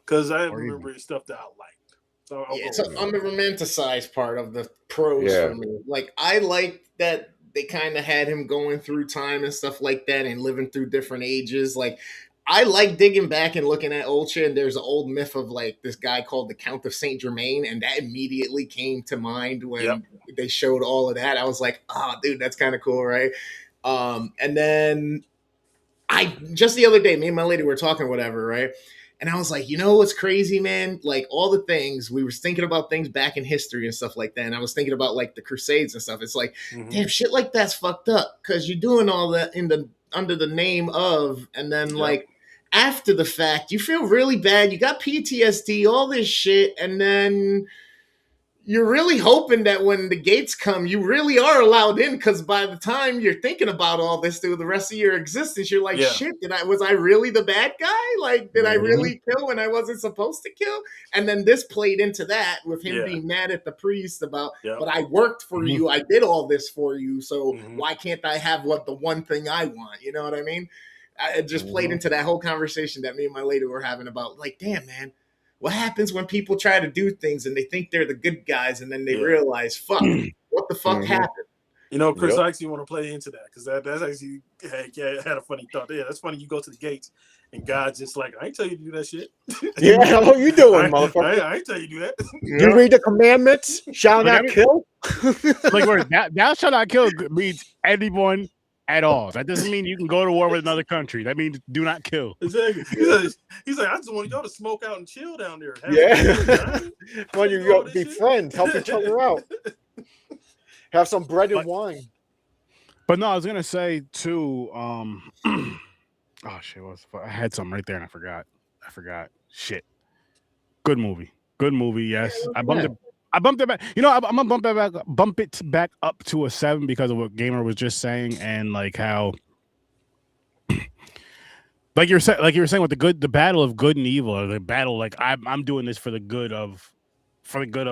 Because I remember stuff that I liked. So it's on the romanticized part of the pros for me. Like, I like that they kind of had him going through time and stuff like that and living through different ages. Like, I like digging back and looking at old shit. And there's an old myth of like this guy called the Count of Saint Germain, and that immediately came to mind when they showed all of that. I was like, oh, dude, that's kind of cool, right? And then just the other day, me and my lady were talking, whatever, right? And I was like, you know what's crazy, man? Like, all the things, we were thinking about things back in history and stuff like that. And I was thinking about like the Crusades and stuff. It's like, damn, shit like that's fucked up, because you're doing all that under the name of, and then like after the fact, you feel really bad. You got PTSD, all this shit, and then you're really hoping that when the gates come, you really are allowed in, because by the time you're thinking about all this through the rest of your existence, you're like, shit, was I really the bad guy? Like, did I really kill when I wasn't supposed to kill? And then this played into that with him being mad at the priest about, but I worked for you, I did all this for you, so why can't I have the one thing I want? You know what I mean? It just played into that whole conversation that me and my lady were having about, like, damn, man, what happens when people try to do things and they think they're the good guys, and then they realize, fuck, what the fuck happened? You know, Chris, I actually want to play into that, because that's actually had a funny thought. Yeah, that's funny. You go to the gates and God's just like, I ain't tell you to do that shit. Yeah, what you doing, motherfucker? I ain't tell you to do that. You read the commandments, shall not kill. Like, thou shalt not kill means anyone at all. That doesn't mean you can go to war with another country. That means do not kill. Exactly. He's like, I just want y'all to smoke out and chill down there. When you go be friends, help each other out. Have some bread and wine. But no, I was gonna say too. Oh shit! I had something right there and I forgot. Shit. Good movie. Yes, I bumped it. I bumped it back. You know, I'm gonna bump it back up to a 7 because of what Gamer was just saying, and like how, like you were saying with the battle of good and evil, or the battle, like I'm doing this for the good of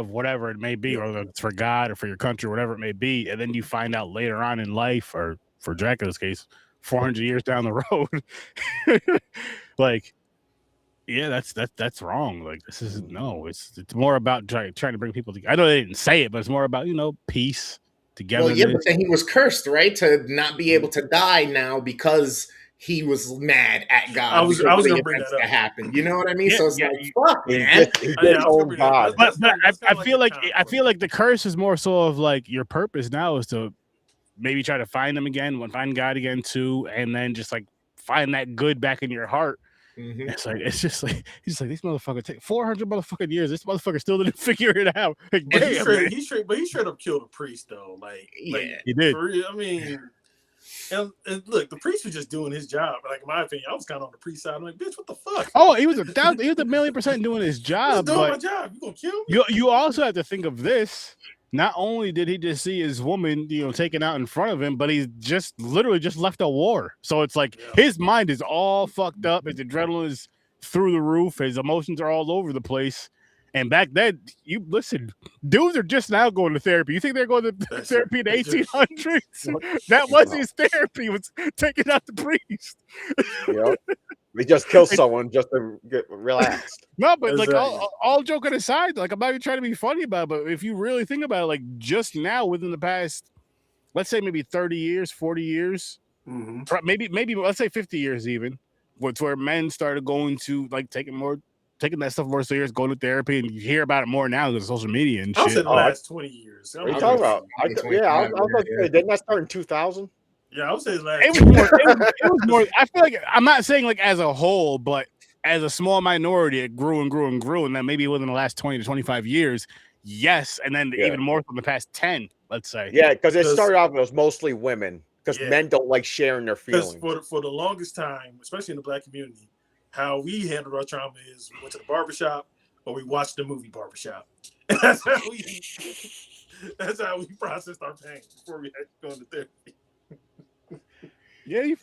whatever it may be, or it's for God or for your country, or whatever it may be, and then you find out later on in life, or for Dracula's case, 400 years down the road, like. Yeah, that's wrong. Like, this isn't. No, it's more about trying to bring people together. I know they didn't say it, but it's more about, peace, together. Well, yeah, but then he was cursed, right, to not be able to die now because he was mad at God. I was going to bring that up. To happen. You know what I mean? Yeah, so it's like, fuck, man. I feel like the curse is more so of like your purpose now is to maybe try to find him again, find God again too, and then just like find that good back in your heart. Mm-hmm. It's just like these motherfuckers take 400 motherfucking years. This motherfucker still didn't figure it out. Like, he straight up killed a priest though. Like he did. I mean, and look, the priest was just doing his job. Like, in my opinion, I was kind of on the priest side. I'm like, bitch, what the fuck? Oh, he was a 1,000,000% doing his job. Doing my job. You gonna kill me? You also have to think of this. Not only did he just see his woman, taken out in front of him, but he's just literally just left a war. So it's like his mind is all fucked up. His adrenaline is through the roof. His emotions are all over the place. And back then, dudes are just now going to therapy. You think they're going to therapy in the 1800s? That was his therapy, was taking out the priest. Yep. We just kill someone just to get relaxed. No, but like all joking aside, like I'm not even trying to be funny about it, but if you really think about it, like just now within the past, let's say maybe 30 years, 40 years, maybe let's say 50 years even, where men started going to like taking that stuff more serious, going to therapy, and you hear about it more now because of social media and shit. I said the last 20 years. What are you talking about? I was about to say, didn't that start in 2000? Yeah, I would say it was more. I feel like I'm not saying like as a whole, but as a small minority, it grew and grew and grew, and then maybe within the last 20 to 25 years, yes, and then even more from the past 10, let's say. Yeah, because it started off with mostly women, because men don't like sharing their feelings. For the longest time, especially in the Black community, how we handled our trauma is we went to the barbershop or we watched the movie Barbershop. That's how we processed our pain before we had to go into therapy. Yeah,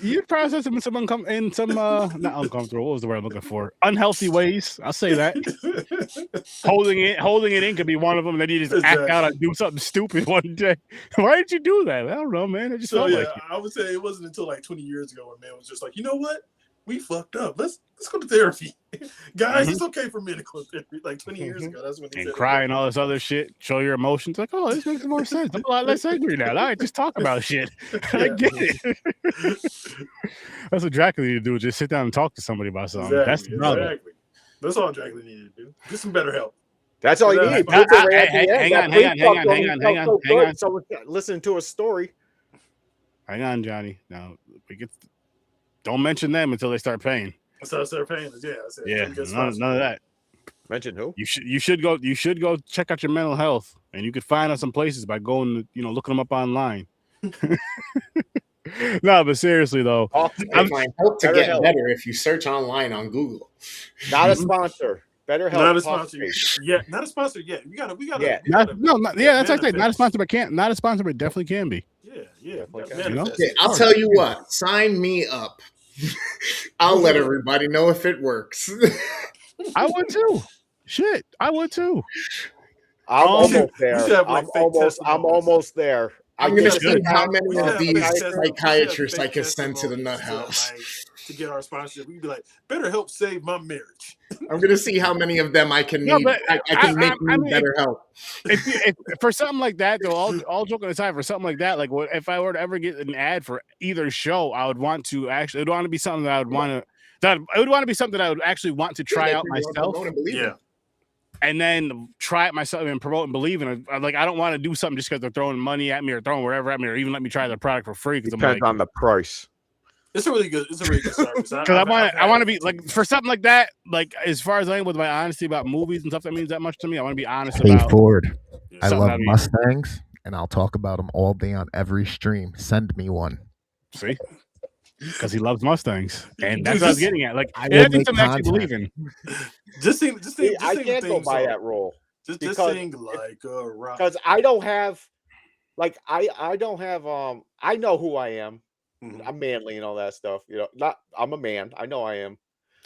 you process them in some not uncomfortable. What was the word I'm looking for? Unhealthy ways. I'll say that. holding it in could be one of them. And then you just act out and do something stupid one day. Why did you do that? I don't know, man. I just felt like it. I would say it wasn't until like 20 years ago when man was just like, you know what? We fucked up. Let's go to therapy, guys. It's okay for men to go to therapy. Like 20 years ago, that's when he said cry and all this other shit. Show your emotions. Like, oh, this makes more sense. I'm a lot less angry now. All right, just talk about shit. I get it. That's what Dracula needed to do. Just sit down and talk to somebody about something. Exactly, That's the problem. exactly. That's all Dracula needed to do. Get some better help. That's all you need. Hang on. So listen to a story. Hang on, Johnny. Now don't mention them until they start paying. So start paying. Yeah, none of that. Mention who? You should go check out your mental health, and you could find out some places by going, looking them up online. No, but seriously though, I hope to get better if you search online on Google. Not a sponsor. BetterHelp. Not a sponsor. Yeah, not a sponsor yet. We gotta. That's what I say. Not a sponsor, but not a sponsor, but definitely can be. Yeah. I'll tell you what. Sign me up. I'll let everybody know if it works. I would too. Shit, I would too. I'm almost there. I'm almost there. I'm going to see how many of these psychiatrists I can send to the nut house. To get our sponsorship, we'd be like, better help save my marriage. I'm going to see how many of them I can need. I can make better help. If for something like that, though, all joking aside, for something like that, like if I were to ever get an ad for either show, I would want to actually, it would want to be something that I would want to, it would want to be something that I would actually want to try out myself. Yeah. And then try it myself and promote and believe in it. Like, I don't want to do something just because they're throwing money at me or throwing whatever at me or even let me try the product for free. Depends on the price. It's a really good service. Because I want to be like, for something like that, like as far as I am with my honesty about movies and stuff that means that much to me, I want to be honest about. Ford. I love Mustangs, and I'll talk about them all day on every stream. Send me one. See? Because he loves Mustangs, and that's what I was getting at. Like, that's something I actually believe in. Just I can't go by that rule. Just sing like a rock. Because I don't have, like, I don't have. I know who I am. Mm-hmm. I'm manly and all that stuff. I'm a man. I know I am.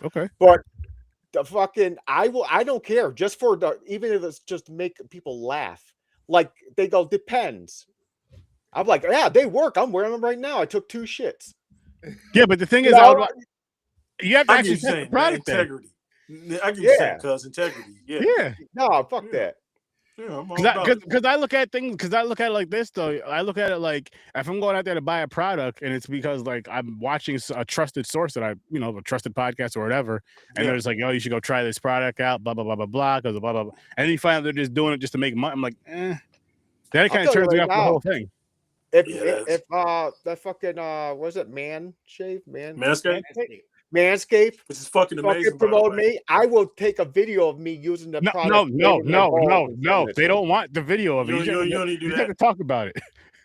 Okay, but the fucking I don't care. Just for even if it's just to make people laugh. Like they go depends. I'm like, yeah, they work. I'm wearing them right now. I took 2 shits. Yeah, but the thing is, you have to actually say product integrity. I can say cause integrity. Yeah. No, fuck that. Because I look at things. Because I look at it like this though. I look at it like if I'm going out there to buy a product, and it's because like I'm watching a trusted source that a trusted podcast or whatever, and they're just like, oh, you should go try this product out. Blah blah blah blah blah. Because blah blah blah. And then you find out they're just doing it just to make money. I'm like, Then it kind of turns me off the whole thing. If that fucking was it Manscaped, which is fucking amazing. Promote me. I will take a video of me using the product. No. They don't want the video of it. You don't need to do that. You have to talk about it.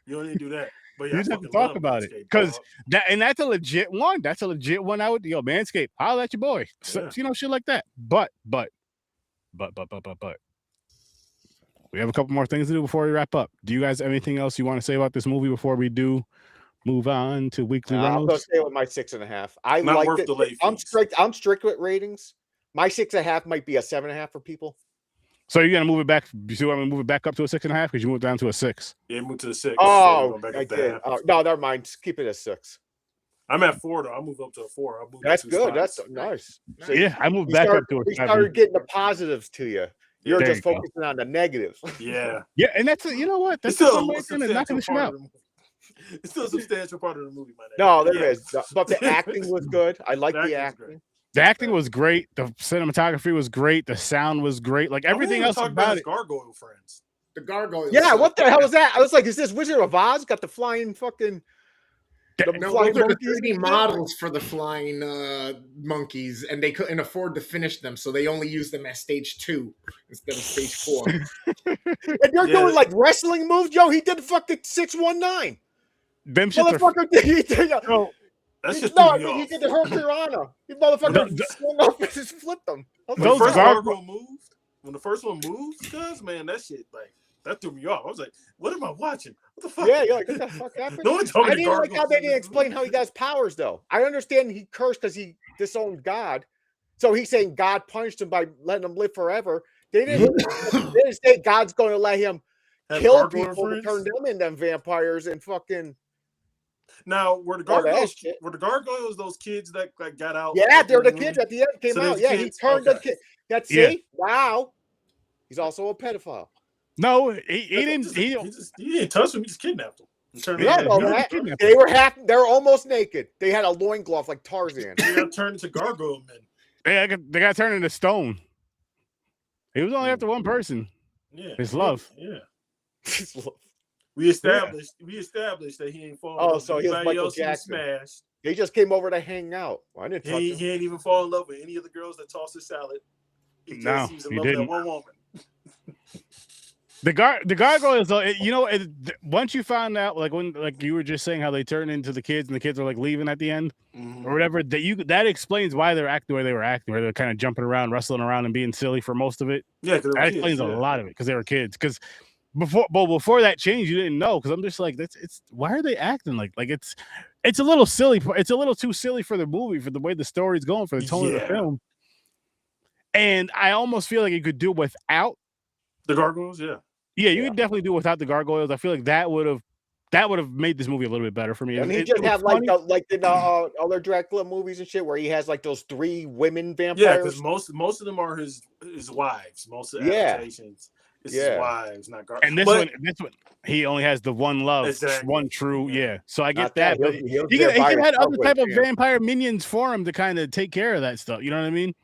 You don't need to do that. But you just have to talk about it because that's a legit one. That's a legit one. I would Manscaped. Holla at your boy. So, shit like that. But. We have a couple more things to do before we wrap up. Do you guys have anything else you want to say about this movie before we do move on to weekly runnels? I'm going to stay with my 6.5. I like it. I'm strict with ratings. My 6.5 might be a 7.5 for people. So you're going to move it back? You see, I'm going to move it back up to a 6.5 because you moved down to a 6. Yeah, move to a 6. Oh, I did. No, never mind. Keep it at 6. I'm at 4 though. I'll move up to a 4. That's good. That's nice. So yeah, I moved back up to a 7. We started getting the positives to you. You're just focusing on the negatives. Yeah. Yeah, and that's you know what? That's still not going to shoot out. It's still a substantial part of the movie, my name. No, there is. But the acting was good. I like the acting. The acting was great. The cinematography was great. The sound was great. Like everything else about it. Gargoyle friends. The gargoyle. Yeah, what the hell is that? I was like, is this Wizard of Oz? Got the flying fucking. Those are the 3D models for the flying monkeys, and they couldn't afford to finish them, so they only used them at stage 2 instead of stage 4. And you're doing like wrestling moves, Joe. He did fucking 619. Them shits motherfucker did. He did. That's just he did the Hurricanrana. He motherfucker swung up and just flipped them. When the first one moved, cuz man, that shit like That threw me off. I was like, what am I watching? What the fuck? Yeah, you're like, what the fuck happened? No one told me I didn't like how gargoyles they in didn't this explain movie. how he got his powers, though. I understand he cursed because he disowned God. So he's saying God punished him by letting him live forever. They didn't say God's going to let him Have kill gargoyle people to friends? turn them into vampires and fucking. Now, were the all that gargoyles shit. those kids that got out? Yeah, at they're the movie? kids at the end came So they're out. the Yeah, he kids? turned the Okay. kid. That's Yeah. see? Wow. He's also a pedophile. No, he didn't. He didn't touch him. He just kidnapped him. And turned Yeah, him no, into Matt. gargoyle. They were almost naked. They had a loincloth like Tarzan. They got turned into gargoyle men. They got turned into stone. He was only after one person. Yeah. His love. Yeah. We established that he ain't falling in love with so he was anybody Michael else he Jackson. smashed. They just came over to hang out. Well, I didn't touch him. He ain't even fall in love with any of the girls that tossed his salad. He was in love with didn't. that one woman. The gargoyles, though, once you found out, like when, like you were just saying, how they turn into the kids and the kids are like leaving at the end or whatever, that explains why they're acting the way they were acting, where they're kind of jumping around, wrestling around, and being silly for most of it. Yeah, that explains a lot of it because they were kids. Because before that change, you didn't know. Because I'm just like, it's why are they acting like it's a little silly. It's a little too silly for the movie, for the way the story's going, for the tone of the film. And I almost feel like you could do without the gargoyles. Yeah, you could definitely do without the gargoyles. I feel like that would have made this movie a little bit better for me. And he just have like in other Dracula movies and shit, where he has like those 3 women vampires. Yeah, because most of them are his wives. Most of the adaptations, it's his wives, not gargoyles. And this one, he only has the one love, one true. Yeah, so I get that. But he could have other type of vampire minions for him to kind of take care of that stuff. You know what I mean?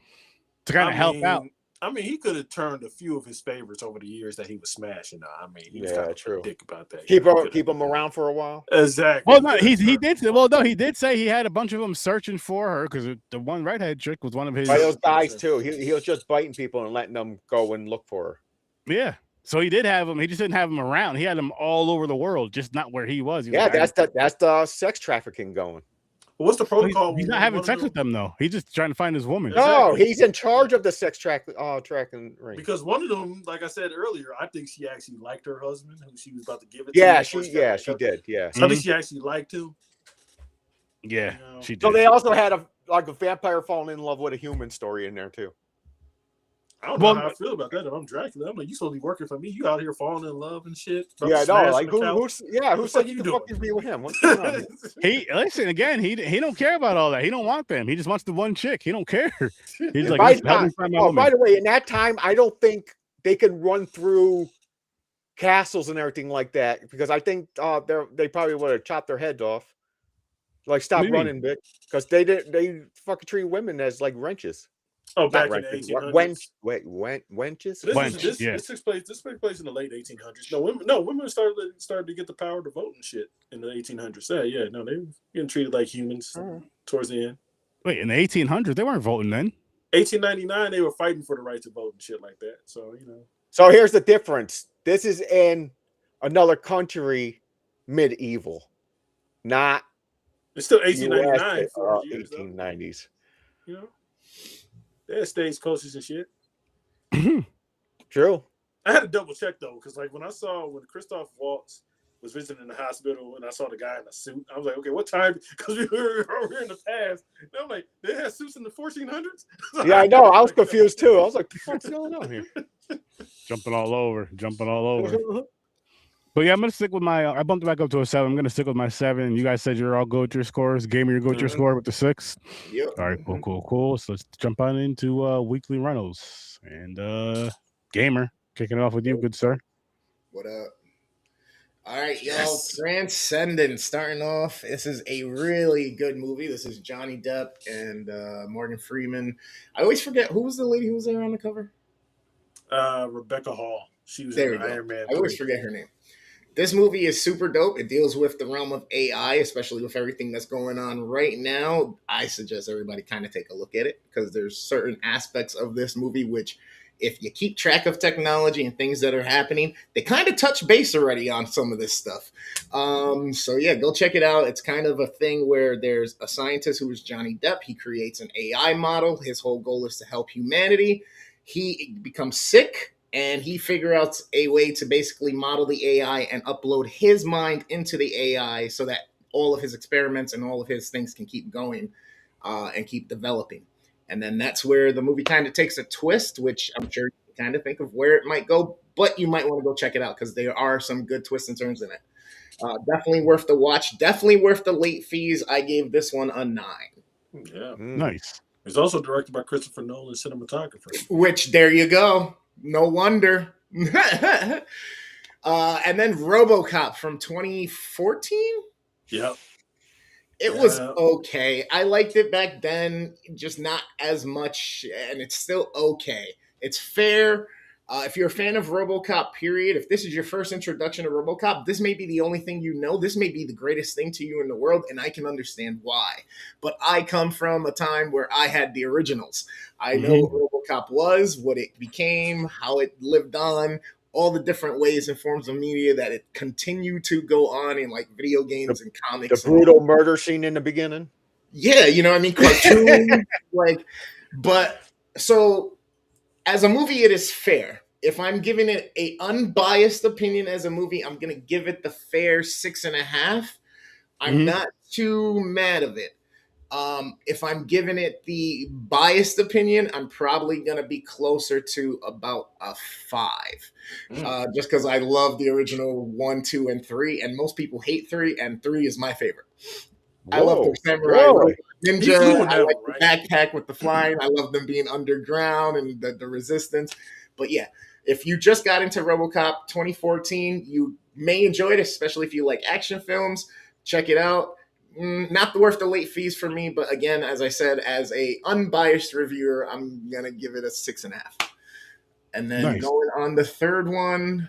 To kind of help out. I mean, he could have turned a few of his favorites over the years that he was smashing. I mean, he was kind of a dick about that. Keep him around for a while. Exactly. Well, no, he did. Well, no, he did say he had a bunch of them searching for her because the one redhead chick was one of his. By those guys too. He was just biting people and letting them go and look for her. Yeah. So he did have them. He just didn't have them around. He had them all over the world, just not where he was. That's the sex trafficking going. What's the protocol? He's not having sex with them though. He's just trying to find his woman. No, he's in charge of the sex tracking ring. Because one of them, like I said earlier, I think she actually liked her husband, who she was about to give it to. She did. Yeah, so I think she actually liked him. Yeah, she did. So they also had a vampire falling in love with a human story in there too. I don't know how I feel about that. If I'm Dracula, I'm like, you supposed to be working for me. You out here falling in love and shit. Yeah, I know. Like who said you could fucking be with him? What's going on? He don't care about all that. He don't want them. He just wants the one chick. He don't care. He's like, by the way, in that time, I don't think they can run through castles and everything like that, because I think they probably would have chopped their heads off. Like, stop running, bitch, because they fucking treat women as like wrenches. Oh, back in the 1800s. Wenches? This took place in the late 1800s. Women started to get the power to vote and shit in the 1800s. Yeah, no, they were getting treated like humans towards the end. Wait, in the 1800s, they weren't voting then. 1899, they were fighting for the right to vote and shit like that. So, So here's the difference. This is in another country, medieval, not. It's still 1899 for 1890s. You know. They had stagecoaches and shit. True. I had to double check though, because like when Christoph Waltz was visiting the hospital and I saw the guy in a suit, I was like, okay, what time? Because we were in the past. And I'm like, they had suits in the 1400s. Yeah, I know. I was confused too. I was like, what's going on here? Jumping all over. But yeah, I'm gonna stick with my. I bumped it back up to a 7. I'm gonna stick with my 7. You guys said you're all good with your scores. Gamer, you go with your score with the 6. Yep. All right, cool. So let's jump on into weekly rentals and Gamer, kicking it off with you, good sir. What up? All right, y'all. Transcendence starting off. This is a really good movie. This is Johnny Depp and Morgan Freeman. I always forget who was the lady who was there on the cover. Rebecca Hall. She was there. In Iron Man 3. I always forget her name. This movie is super dope. It deals with the realm of AI, especially with everything that's going on right now. I suggest everybody kind of take a look at it, because there's certain aspects of this movie which, if you keep track of technology and things that are happening, they kind of touch base already on some of this stuff. So yeah, go check it out. It's kind of a thing where there's a scientist who is Johnny Depp. He creates an AI model. His whole goal is to help humanity. He becomes sick and he figured out a way to basically model the AI and upload his mind into the AI so that all of his experiments and all of his things can keep going and keep developing. And then that's where the movie kind of takes a twist, which I'm sure you kind of think of where it might go, but you might want to go check it out because there are some good twists and turns in it. Definitely worth the watch. Definitely worth the late fees. I gave this one a 9. Yeah. Nice. It's also directed by Christopher Nolan, cinematographer. Which, there you go. No wonder. And then RoboCop from 2014? Yep. It was okay. I liked it back then, just not as much, and it's still okay. It's fair. If you're a fan of RoboCop, period, if this is your first introduction to RoboCop, this may be the only thing you know. This may be the greatest thing to you in the world, and I can understand why. But I come from a time where I had the originals. I know what RoboCop was, what it became, how it lived on, all the different ways and forms of media that it continued to go on in, like video games and comics. The brutal murder scene in the beginning. Yeah, you know what I mean? Cartoons, but so as a movie, it is fair. If I'm giving it a unbiased opinion as a movie, I'm gonna give it the fair 6.5. I'm not too mad of it. If I'm giving it the biased opinion, I'm probably gonna be closer to about a 5. Just because I love the original 1, 2, and 3, and most people hate 3, and 3 is my favorite. I love the samurai ninja. I like the backpack with the flying. I love them being underground and the resistance. But yeah, if you just got into RoboCop 2014, you may enjoy it, especially if you like action films. Check it out. Not worth the late fees for me, but again, as I said, as a unbiased reviewer, I'm gonna give it a 6.5. And then going on the third one,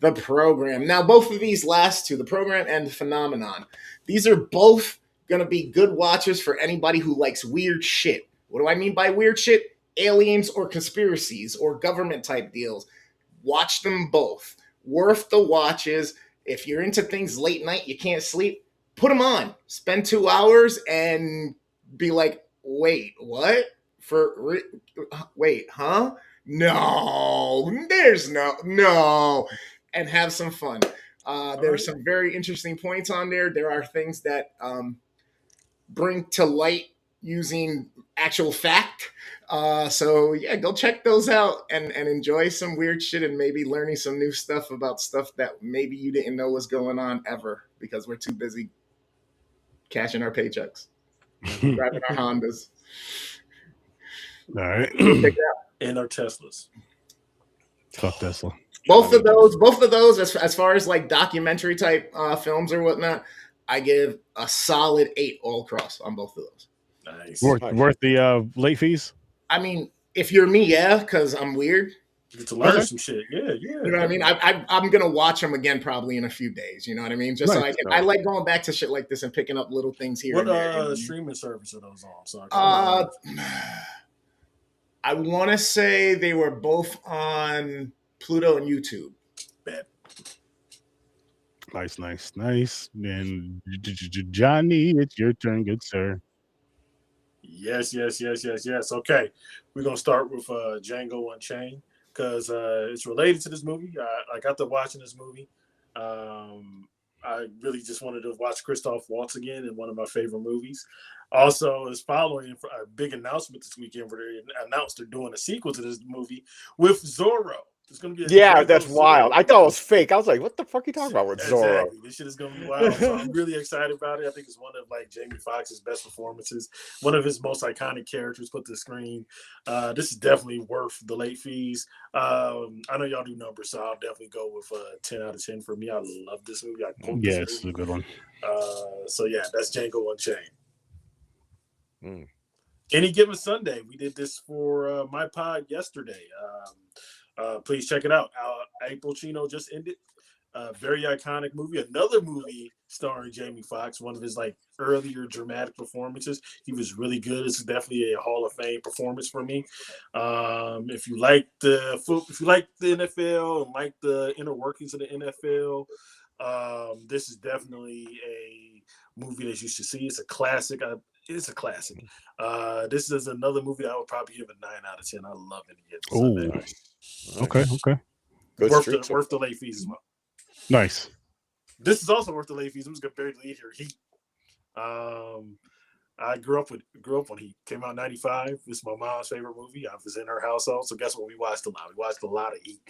The Program. Now, both of these last two, The Program and The Phenomenon, these are both going to be good watches for anybody who likes weird shit. What do I mean by weird shit? Aliens or conspiracies or government type deals. Watch them both. Worth the watches. If you're into things late night, you can't sleep, put them on. Spend 2 hours and be like, wait, what? Wait, huh? No, there's no. And have some fun. There's some very interesting points on there. There are things that bring to light using actual fact. So yeah, go check those out and enjoy some weird shit and maybe learning some new stuff about stuff that maybe you didn't know was going on ever because we're too busy cashing our paychecks, driving our Hondas. All right. And our Teslas. Fuck Tesla. Both of those, as far as like documentary type films or whatnot, I give a solid 8 all across on both of those. Nice. Worth the late fees? I mean, if you're me, yeah, because I'm weird. You get to learn some shit. Yeah. You know what I mean? I'm gonna watch them again probably in a few days. You know what I mean? Just so I like going back to shit like this and picking up little things here. What streaming service are those on? So I want to say they were both on Pluto and YouTube. Bet. Nice. And Johnny, it's your turn, good sir. Yes. Okay, we're gonna start with Django Unchained because it's related to this movie. I got to watching this movie. I really just wanted to watch Christoph Waltz again in one of my favorite movies. Also, is following a big announcement this weekend where they announced they're doing a sequel to this movie with Zorro. It's gonna be that's wild. I thought it was fake. I was like, what the fuck are you talking about with Zorro? Exactly. This shit is gonna be wild. So I'm really excited about it. I think it's one of like Jamie Foxx's best performances, one of his most iconic characters put to the screen. This is definitely worth the late fees. I know y'all do numbers, so I'll definitely go with 10 out of 10 for me. I love this movie. It's a good one. So yeah, that's Django Unchained. Any Given Sunday, we did this for my pod yesterday. Please check it out. Al Pacino just ended. Very iconic movie. Another movie starring Jamie Foxx, one of his like earlier dramatic performances. He was really good. It's definitely a Hall of Fame performance for me. If you like the NFL and like the inner workings of the NFL, this is definitely a movie that you should see. It's a classic. it's a classic. This is another movie I would probably give a 9 out of 10. I love it. Oh, okay. Good Worth the late fees as well. Nice. This is also worth the late fees. I'm just gonna bury the lead here. Heat. I grew up when Heat came out in '95. This is my mom's favorite movie. I was in her household, so guess what? We watched a lot. We watched a lot of Heat.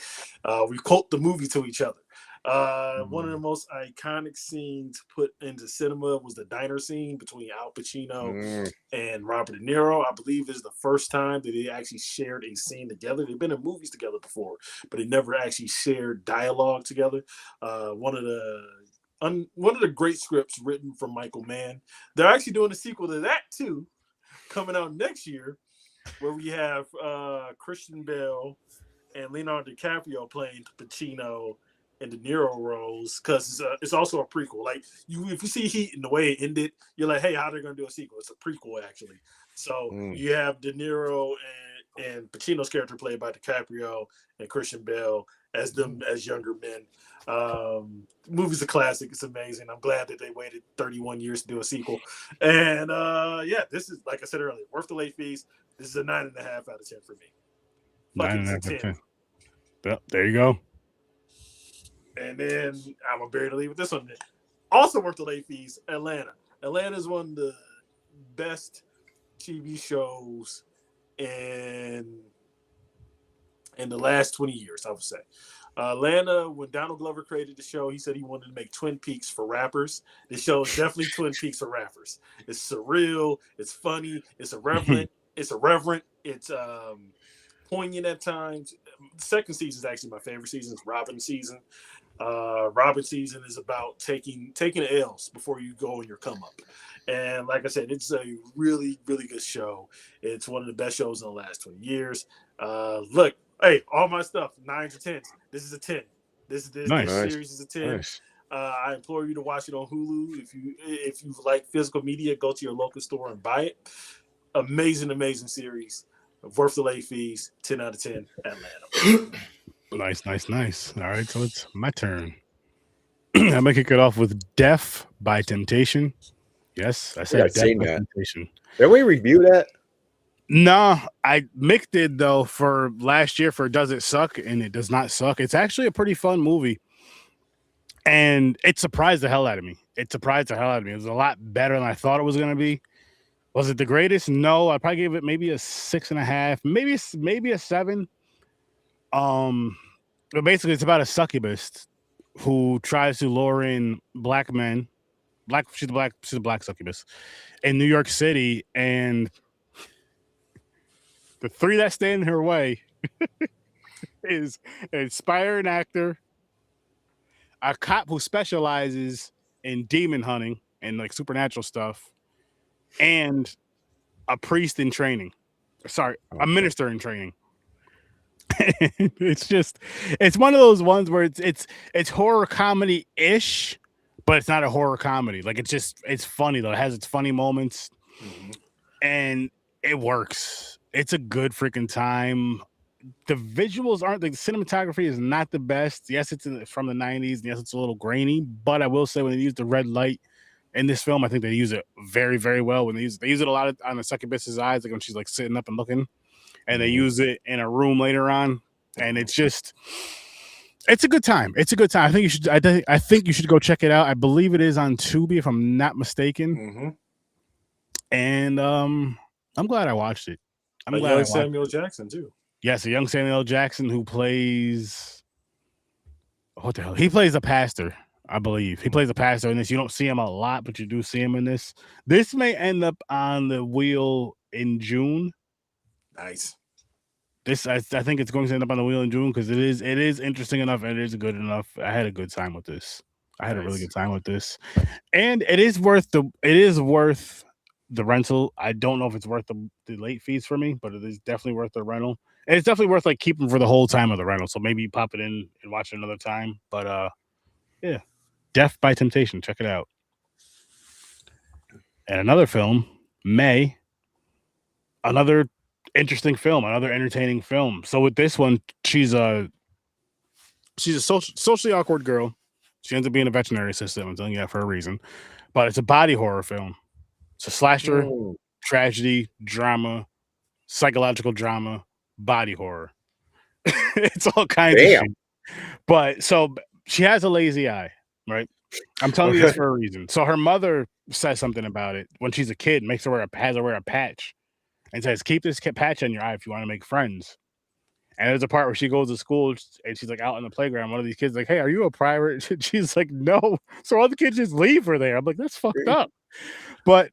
We quote the movie to each other. One of the most iconic scenes put into cinema was the diner scene between Al Pacino and Robert De Niro. I believe this is the first time that they actually shared a scene together. They've been in movies together before, but they never actually shared dialogue together. One of the great scripts written from Michael Mann. They're actually doing a sequel to that too, coming out next year, where we have Christian Bale and Leonardo DiCaprio playing Pacino and De Niro roles, because it's also a prequel. Like if you see Heat and the way it ended, you're like, hey, how are they going to do a sequel? It's a prequel actually. So you have De Niro and Pacino's character played by DiCaprio and Christian Bale as them as younger men. Movie's a classic. It's amazing. I'm glad that they waited 31 years to do a sequel. And this is, like I said earlier, worth the late fees. This is a 9.5 out of 10 for me. 9.5 out of 10. Yep, there you go. And then I'm gonna bury the lead with this one. Also worth the late fees. Atlanta. Atlanta is one of the best TV shows in the last 20 years, I would say. Atlanta, when Donald Glover created the show, he said he wanted to make Twin Peaks for rappers. This show is definitely Twin Peaks for rappers. It's surreal, it's funny, it's irreverent, it's poignant at times. The second season is actually my favorite season. It's Robin season. Robin season is about taking L's before you go on your come up. And like I said, it's a really, really good show. It's one of the best shows in the last 20 years. Look, hey, all my stuff, 9s or 10s. This is a 10. This series is a 10. Nice. I implore you to watch it on Hulu. If you like physical media, go to your local store and buy it. Amazing series. Worth the late fees. 10 out of 10. Atlanta. Nice. All right, so it's my turn. I'm gonna kick it off with Death by Temptation. Yes, I said Death by Temptation. Did we review that? No, Mick did though for last year for Does It Suck? And it does not suck. It's actually a pretty fun movie. And it surprised the hell out of me. It was a lot better than I thought it was going to be. Was it the greatest? No, I'd probably give it maybe a 6.5, maybe a 7. But basically it's about a succubus who tries to lure in black men. She's a black succubus in New York City, and the 3 that stand in her way is an aspiring actor, a cop who specializes in demon hunting and like supernatural stuff, and a priest in training. A minister in training. It's one of those ones where it's horror comedy-ish, but it's not a horror comedy. Like it's funny though. It has its funny moments, and it works. It's a good freaking time. The visuals aren't, the cinematography is not the best. Yes, it's from the 90s. And yes, it's a little grainy, but I will say when they use the red light in this film, I think they use it very, very well. When they use it a lot on the succubus's eyes, like when she's like sitting up and looking, and they use it in a room later on, and it's a good time. It's a good time. I think you should go check it out. I believe it is on Tubi, if I'm not mistaken. And I'm glad I watched it. I'm glad Samuel Jackson too. Yes, a young Samuel Jackson who plays, what the hell? He plays a pastor, I believe. He plays a pastor in this. You don't see him a lot, but you do see him in this. This may end up on the wheel in June. Nice. I think it's going to end up on the wheel in June because it is interesting enough and it is good enough. I had a good time with this. I had a really good time with this, and it is worth the rental. I don't know if it's worth the late fees for me, but it is definitely worth the rental. And it's definitely worth like keeping for the whole time of the rental. So maybe you pop it in and watch it another time. But yeah, Death by Temptation. Check it out. And another film, May. Another interesting film, another entertaining film. So with this one, she's a socially awkward girl. She ends up being a veterinary assistant. I'm telling you that for a reason. But it's a body horror film. It's a slasher, Mm. tragedy, drama, psychological drama, body horror. It's all kinds of Damn. shit. But so she has a lazy eye, right? I'm telling you this for a reason. So her mother says something about it when she's a kid, makes her has her wear a patch, and says, "Keep this patch on your eye if you want to make friends." And there's a part where she goes to school and she's like out on the playground. One of these kids is like, "Hey, are you a pirate?" She's like, "No." So all the kids just leave her there. I'm like, that's fucked up. But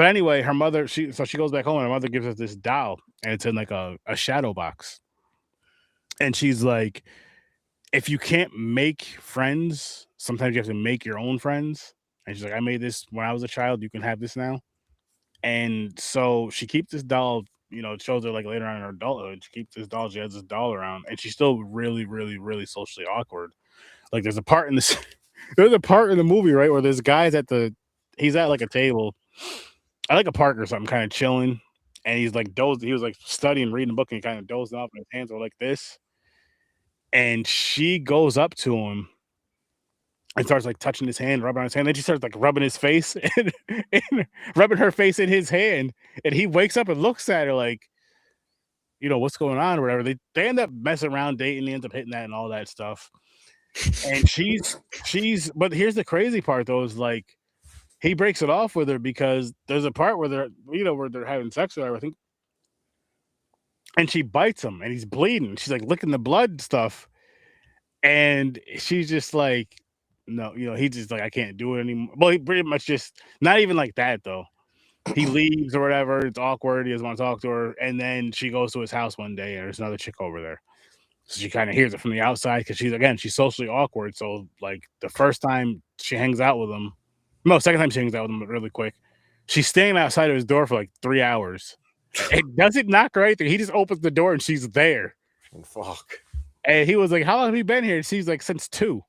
anyway, her mother, she goes back home and her mother gives us this doll, and it's in like a shadow box. And she's like, if you can't make friends, sometimes you have to make your own friends. And she's like, I made this when I was a child. You can have this now. And so she keeps this doll, it shows her like later on in her adulthood. She keeps this doll. She has this doll around, and she's still really, really, really socially awkward. Like there's a part in this, there's a part in the movie, right, where there's guys he's at like a table, at like a park or something, kind of chilling, and he's like he was like studying, reading a book, and he kind of dozed off, and his hands were like this. And she goes up to him and starts like touching his hand, rubbing on his hand. Then she starts like rubbing his face and rubbing her face in his hand. And he wakes up and looks at her like, what's going on or whatever. They end up messing around, dating, they end up hitting that and all that stuff. And but here's the crazy part though, is like he breaks it off with her because there's a part where they're having sex with her, I think. And she bites him and he's bleeding. She's like licking the blood stuff. And she's just like, no, he's just like, I can't do it anymore. Well, he pretty much just, not even like that though. He leaves or whatever. It's awkward. He doesn't want to talk to her. And then she goes to his house one day and there's another chick over there. So she kind of hears it from the outside because she's socially awkward. So like the first time she hangs out with him, no, second time she hangs out with him really quick. She's staying outside of his door for like 3 hours. It doesn't knock her right there. He just opens the door and she's there. Oh, fuck. And he was like, how long have you been here? And she's like, since 2.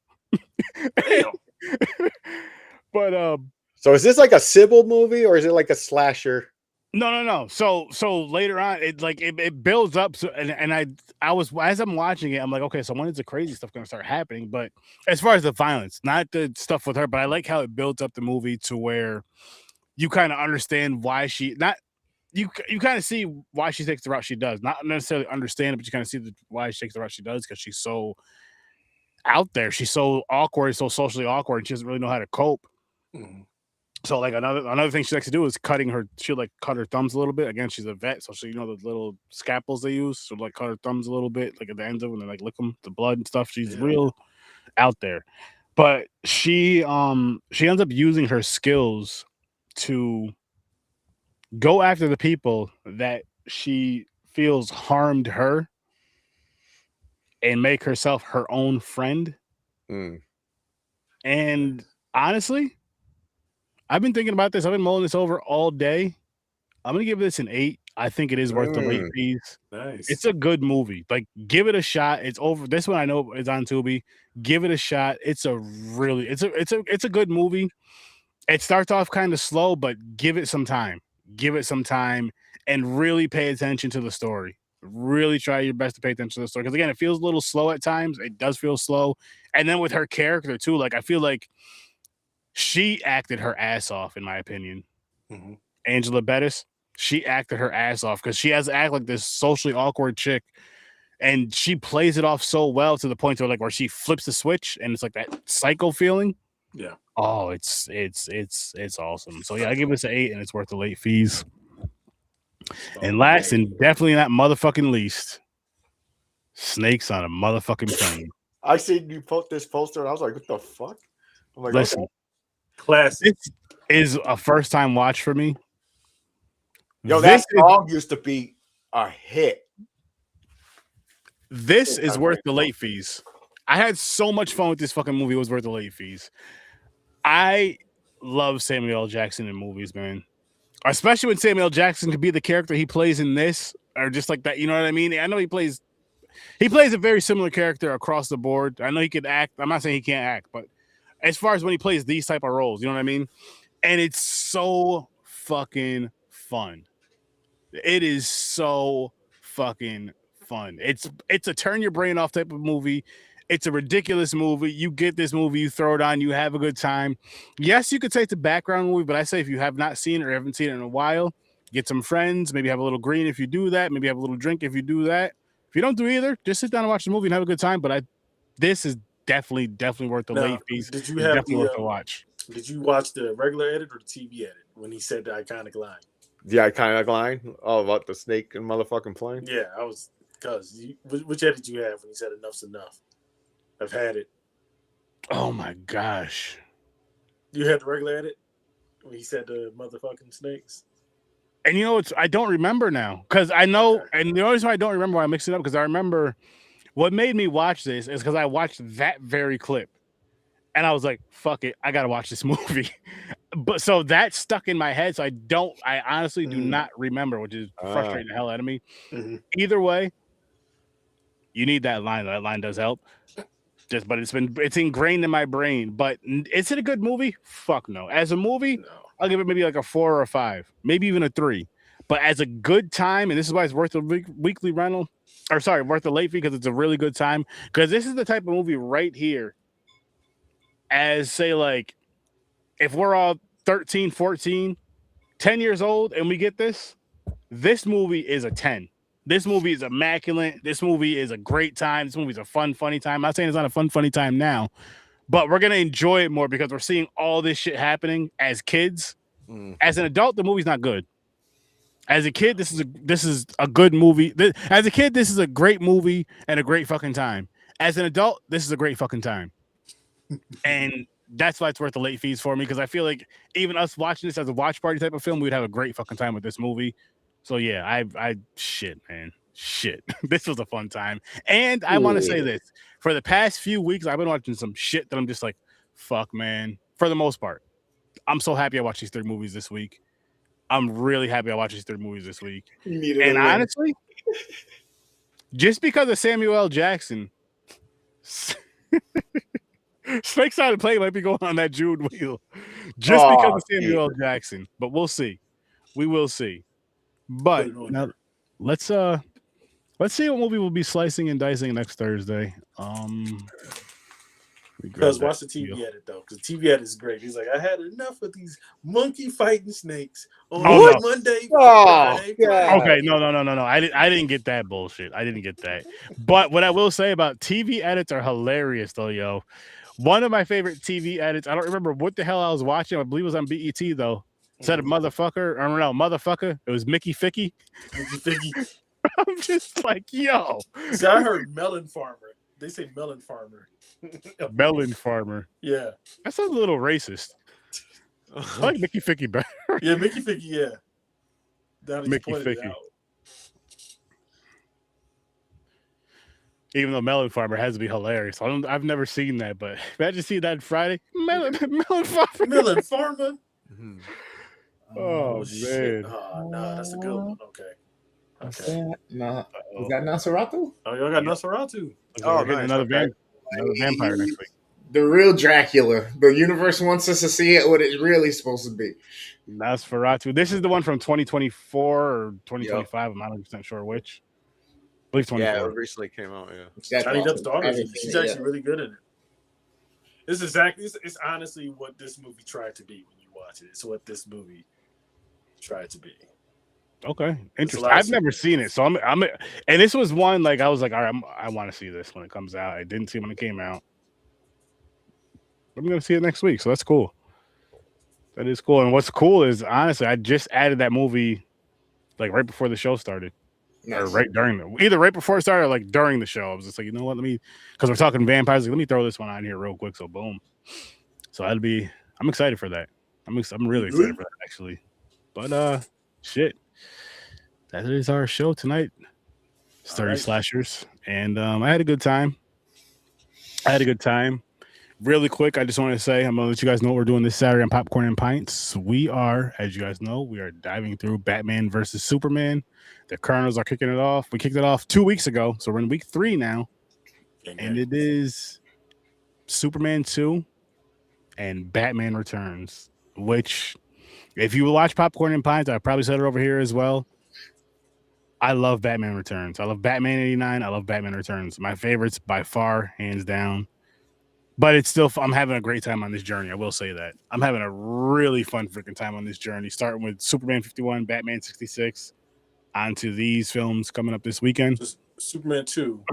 But so is this like a Sybil movie or is it like a slasher? No. So later on, it builds up. So and I was, as I'm watching it, I'm like, okay, so when is the crazy stuff going to start happening? But as far as the violence, not the stuff with her, but I like how it builds up the movie to where you kind of understand why you kind of see why she takes the route she does. Not necessarily understand it, but you kind of see why she takes the route she does because she's so out there. She's so awkward, so socially awkward. And she doesn't really know how to cope. Mm-hmm. So like another thing she likes to do is she'll like cut her thumbs a little bit. Again, she's a vet, so she the little scalpels they use. So like cut her thumbs a little bit, like at the ends of them, and like lick them, the blood and stuff. She's real out there. But she ends up using her skills to go after the people that she feels harmed her and make herself her own friend. Mm. And honestly, I've been thinking about this. I've been mulling this over all day. I'm going to give this an 8. I think it is worth the late fees. Nice. It's a good movie. Like, give it a shot. It's over. This one I know is on Tubi. Give it a shot. It's a good movie. It starts off kind of slow, but give it some time. Give it some time and really pay attention to the story. Really try your best to pay attention to the story. Because again, it feels a little slow at times. It does feel slow. And then with her character too, like I feel like she acted her ass off, in my opinion. Mm-hmm. Angela Bettis, she acted her ass off because she has to act like this socially awkward chick. And she plays it off so well to the point where she flips the switch and it's like that psycho feeling. Yeah. Oh, it's awesome. So yeah, I give this an 8 and it's worth the late fees. And last and definitely not motherfucking least, Snakes on a motherfucking Plane. I seen you put this poster and I was like, what the fuck? I'm like, listen, okay. Classic. This is a first time watch for me. Yo, that song used to be a hit. This is worth the late fees. I had so much fun with this fucking movie. It was worth the late fees. I love Samuel L. Jackson in movies, man. Especially when Samuel L. Jackson could be the character he plays in this, or just like that. You know what I mean? I know he plays a very similar character across the board. I know he could act. I'm not saying he can't act, but as far as when he plays these type of roles, you know what I mean? And it's so fucking fun. It is so fucking fun. It's a turn your brain off type of movie. It's a ridiculous movie. You get this movie, you throw it on, you have a good time. Yes, you could say it's a background movie, but I say if you have not seen it or haven't seen it in a while, get some friends, maybe have a little green if you do that, maybe have a little drink if you do that. If you don't do either, just sit down and watch the movie and have a good time. But this is definitely worth the late fees. Did you it's have definitely worth the watch. Did you watch the regular edit or the TV edit when he said the iconic line? The iconic line? Oh, about the snake and motherfucking plane? Yeah, I was because which edit you have when he said enough's enough? I've had it. Oh my gosh. You had the regular edit when he said the motherfucking snakes? And you know, I don't remember now because I know, and the only reason I don't remember why I mixed it up because I remember what made me watch this is because I watched that very clip, and I was like, "Fuck it, I gotta watch this movie." But so that stuck in my head, so I honestly do not remember, which is frustrating the hell out of me. Mm-hmm. Either way, you need that line. That line does help. But it's ingrained in my brain. But is it a good movie? Fuck no. As a movie, no. I'll give it maybe like a 4 or a 5, maybe even a 3. But as a good time, and this is why it's worth a weekly rental, worth a late fee because it's a really good time. Because this is the type of movie right here. As say like, if we're all 13, 14, 10 years old and we get this movie is a 10. This movie is immaculate. This movie is a great time. This movie is a fun, funny time. I'm not saying it's not a fun, funny time now, but we're going to enjoy it more because we're seeing all this shit happening as kids. As an adult, the movie's not good. As a kid, this is a good movie. As a kid, this is a great movie and a great fucking time. As an adult, this is a great fucking time. And that's why it's worth the late fees for me because I feel like even us watching this as a watch party type of film, we'd have a great fucking time with this movie. So yeah, shit. This was a fun time. And I want to say this. For the past few weeks, I've been watching some shit that I'm just like, fuck, man. For the most part. I'm so happy I watched these 3 movies this week. I'm really happy I watched these 3 movies this week. And honestly, just because of Samuel L. Jackson, Snakes Out of Play might be going on that June wheel. Just because of Samuel L. Jackson. But we'll see. We will see. But now let's see what movie we'll be slicing and dicing next Thursday. Because watch the TV edit though, because the TV edit is great. He's like, I had enough of these monkey fighting snakes on Monday. Friday. Okay, no. I didn't get that bullshit. I didn't get that. But what I will say about TV edits are hilarious though, yo. One of my favorite TV edits. I don't remember what the hell I was watching. I believe it was on BET though. Said a motherfucker. I don't know, motherfucker. It was Mickey Ficky. I'm just like, yo. See, I heard melon farmer. They say melon farmer. Melon farmer. Yeah. That sounds a little racist. I like Mickey Ficky better. Yeah, Mickey Ficky, yeah. Mickey Ficky. Even though Melon Farmer has to be hilarious. I've never seen that, but imagine seeing that Friday. Melon Farmer. Melon Farmer. Mm-hmm. Oh, man. Shit. Oh, no, that's a good one. Okay. Nah. Is that Nosferatu? Oh, y'all got Nosferatu. We're getting another vampire next week. The real Dracula. The universe wants us to see it what it's really supposed to be. Nosferatu. This is the one from 2024 or 2025. I'm not 100% sure which. I believe 24. Yeah, it recently came out. Yeah. Johnny Depp's daughter. She's actually really good in it. It's honestly what this movie tried to be when you watch it. It's what this movie tried to be. Okay, interesting. I've never seen it, so I'm, and this was one like I was like, all right, I want to see this when it comes out. I didn't see it when it came out. I'm gonna see it next week, so that's cool. That is cool. And what's cool is honestly, I just added that movie like right before the show started. Nice. Or either right before it started or like during the show. I was just like, you know what, because we're talking vampires, like, let me throw this one on here real quick. So boom. So I'm excited for that. I'm really excited for that actually. But shit. That is our show tonight. It's 30 slashers. And I had a good time. Really quick, I just want to say, I'm going to let you guys know what we're doing this Saturday on Popcorn and Pints. We are, as you guys know, we are diving through Batman versus Superman. The Colonels are kicking it off. We kicked it off 2 weeks ago, so we're in week 3 now. And it is Superman 2 and Batman Returns, which, if you watch Popcorn and Pints, I probably said it over here as well. I love Batman Returns. I love Batman 89. I love Batman Returns. My favorites by far, hands down. But it's still, I'm having a great time on this journey. I will say that. I'm having a really fun freaking time on this journey, starting with Superman 51, Batman 66, onto these films coming up this weekend. Just Superman 2.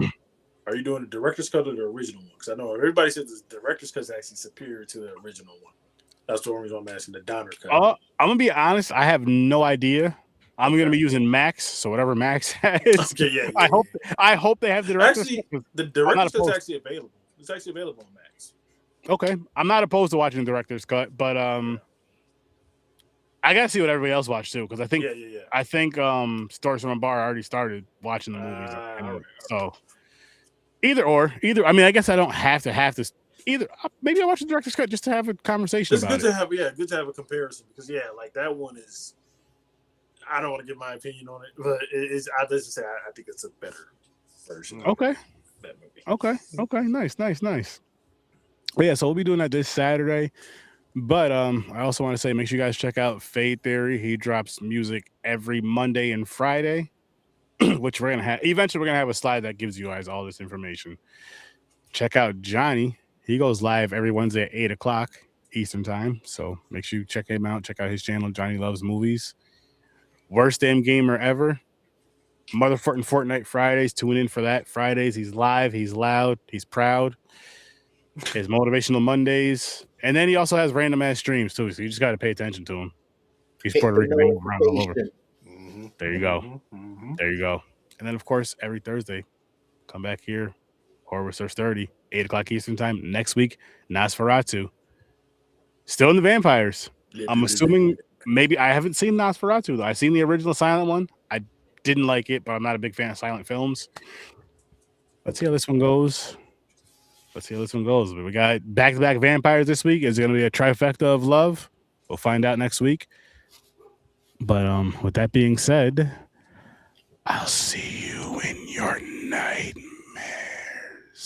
Are you doing the director's cut or the original one? Because I know everybody says the director's cut is actually superior to the original one. That's the only reason I'm asking the Donner cut. I'm going to be honest. I have no idea. I'm going to be using Max, so whatever Max has. Okay, yeah. I hope they have the director's cut. The director's cut is actually available. It's actually available on Max. Okay, I'm not opposed to watching the director's cut, but I gotta see what everybody else watched too, because I think Stories from a Bar already started watching the movies, so either. I mean, I guess I don't have to either. Maybe I watch the director's cut just to have a conversation. It's good to have a comparison, because like that one is. I don't want to give my opinion on it, but I think it's a better version. Okay. That movie. Okay. Nice. But yeah, so we'll be doing that this Saturday. But I also want to say, make sure you guys check out Fade Theory. He drops music every Monday and Friday, which we're gonna have. Eventually, we're gonna have a slide that gives you guys all this information. Check out Johnny. He goes live every Wednesday at 8:00 Eastern time. So make sure you check him out. Check out his channel, Johnny Loves Movies. Worst damn gamer ever. Motherfucking Fortnite Fridays. Tune in for that. Fridays, he's live, he's loud, he's proud. His Motivational Mondays. And then he also has random ass streams too. So you just got to pay attention to him. He's Puerto Rican, they move around all over. Mm-hmm. There you go. Mm-hmm. There you go. And then, of course, every Thursday, come back here. Horror Research 30, 8:00 Eastern time. Next week, Nosferatu. Still in the vampires. I'm assuming. Maybe I haven't seen Nosferatu though. I've seen the original silent one. I didn't like it, but I'm not a big fan of silent films. Let's see how this one goes. But we got back-to-back vampires this week. Is it going to be a trifecta of love? We'll find out next week. But with that being said, I'll see you in your night.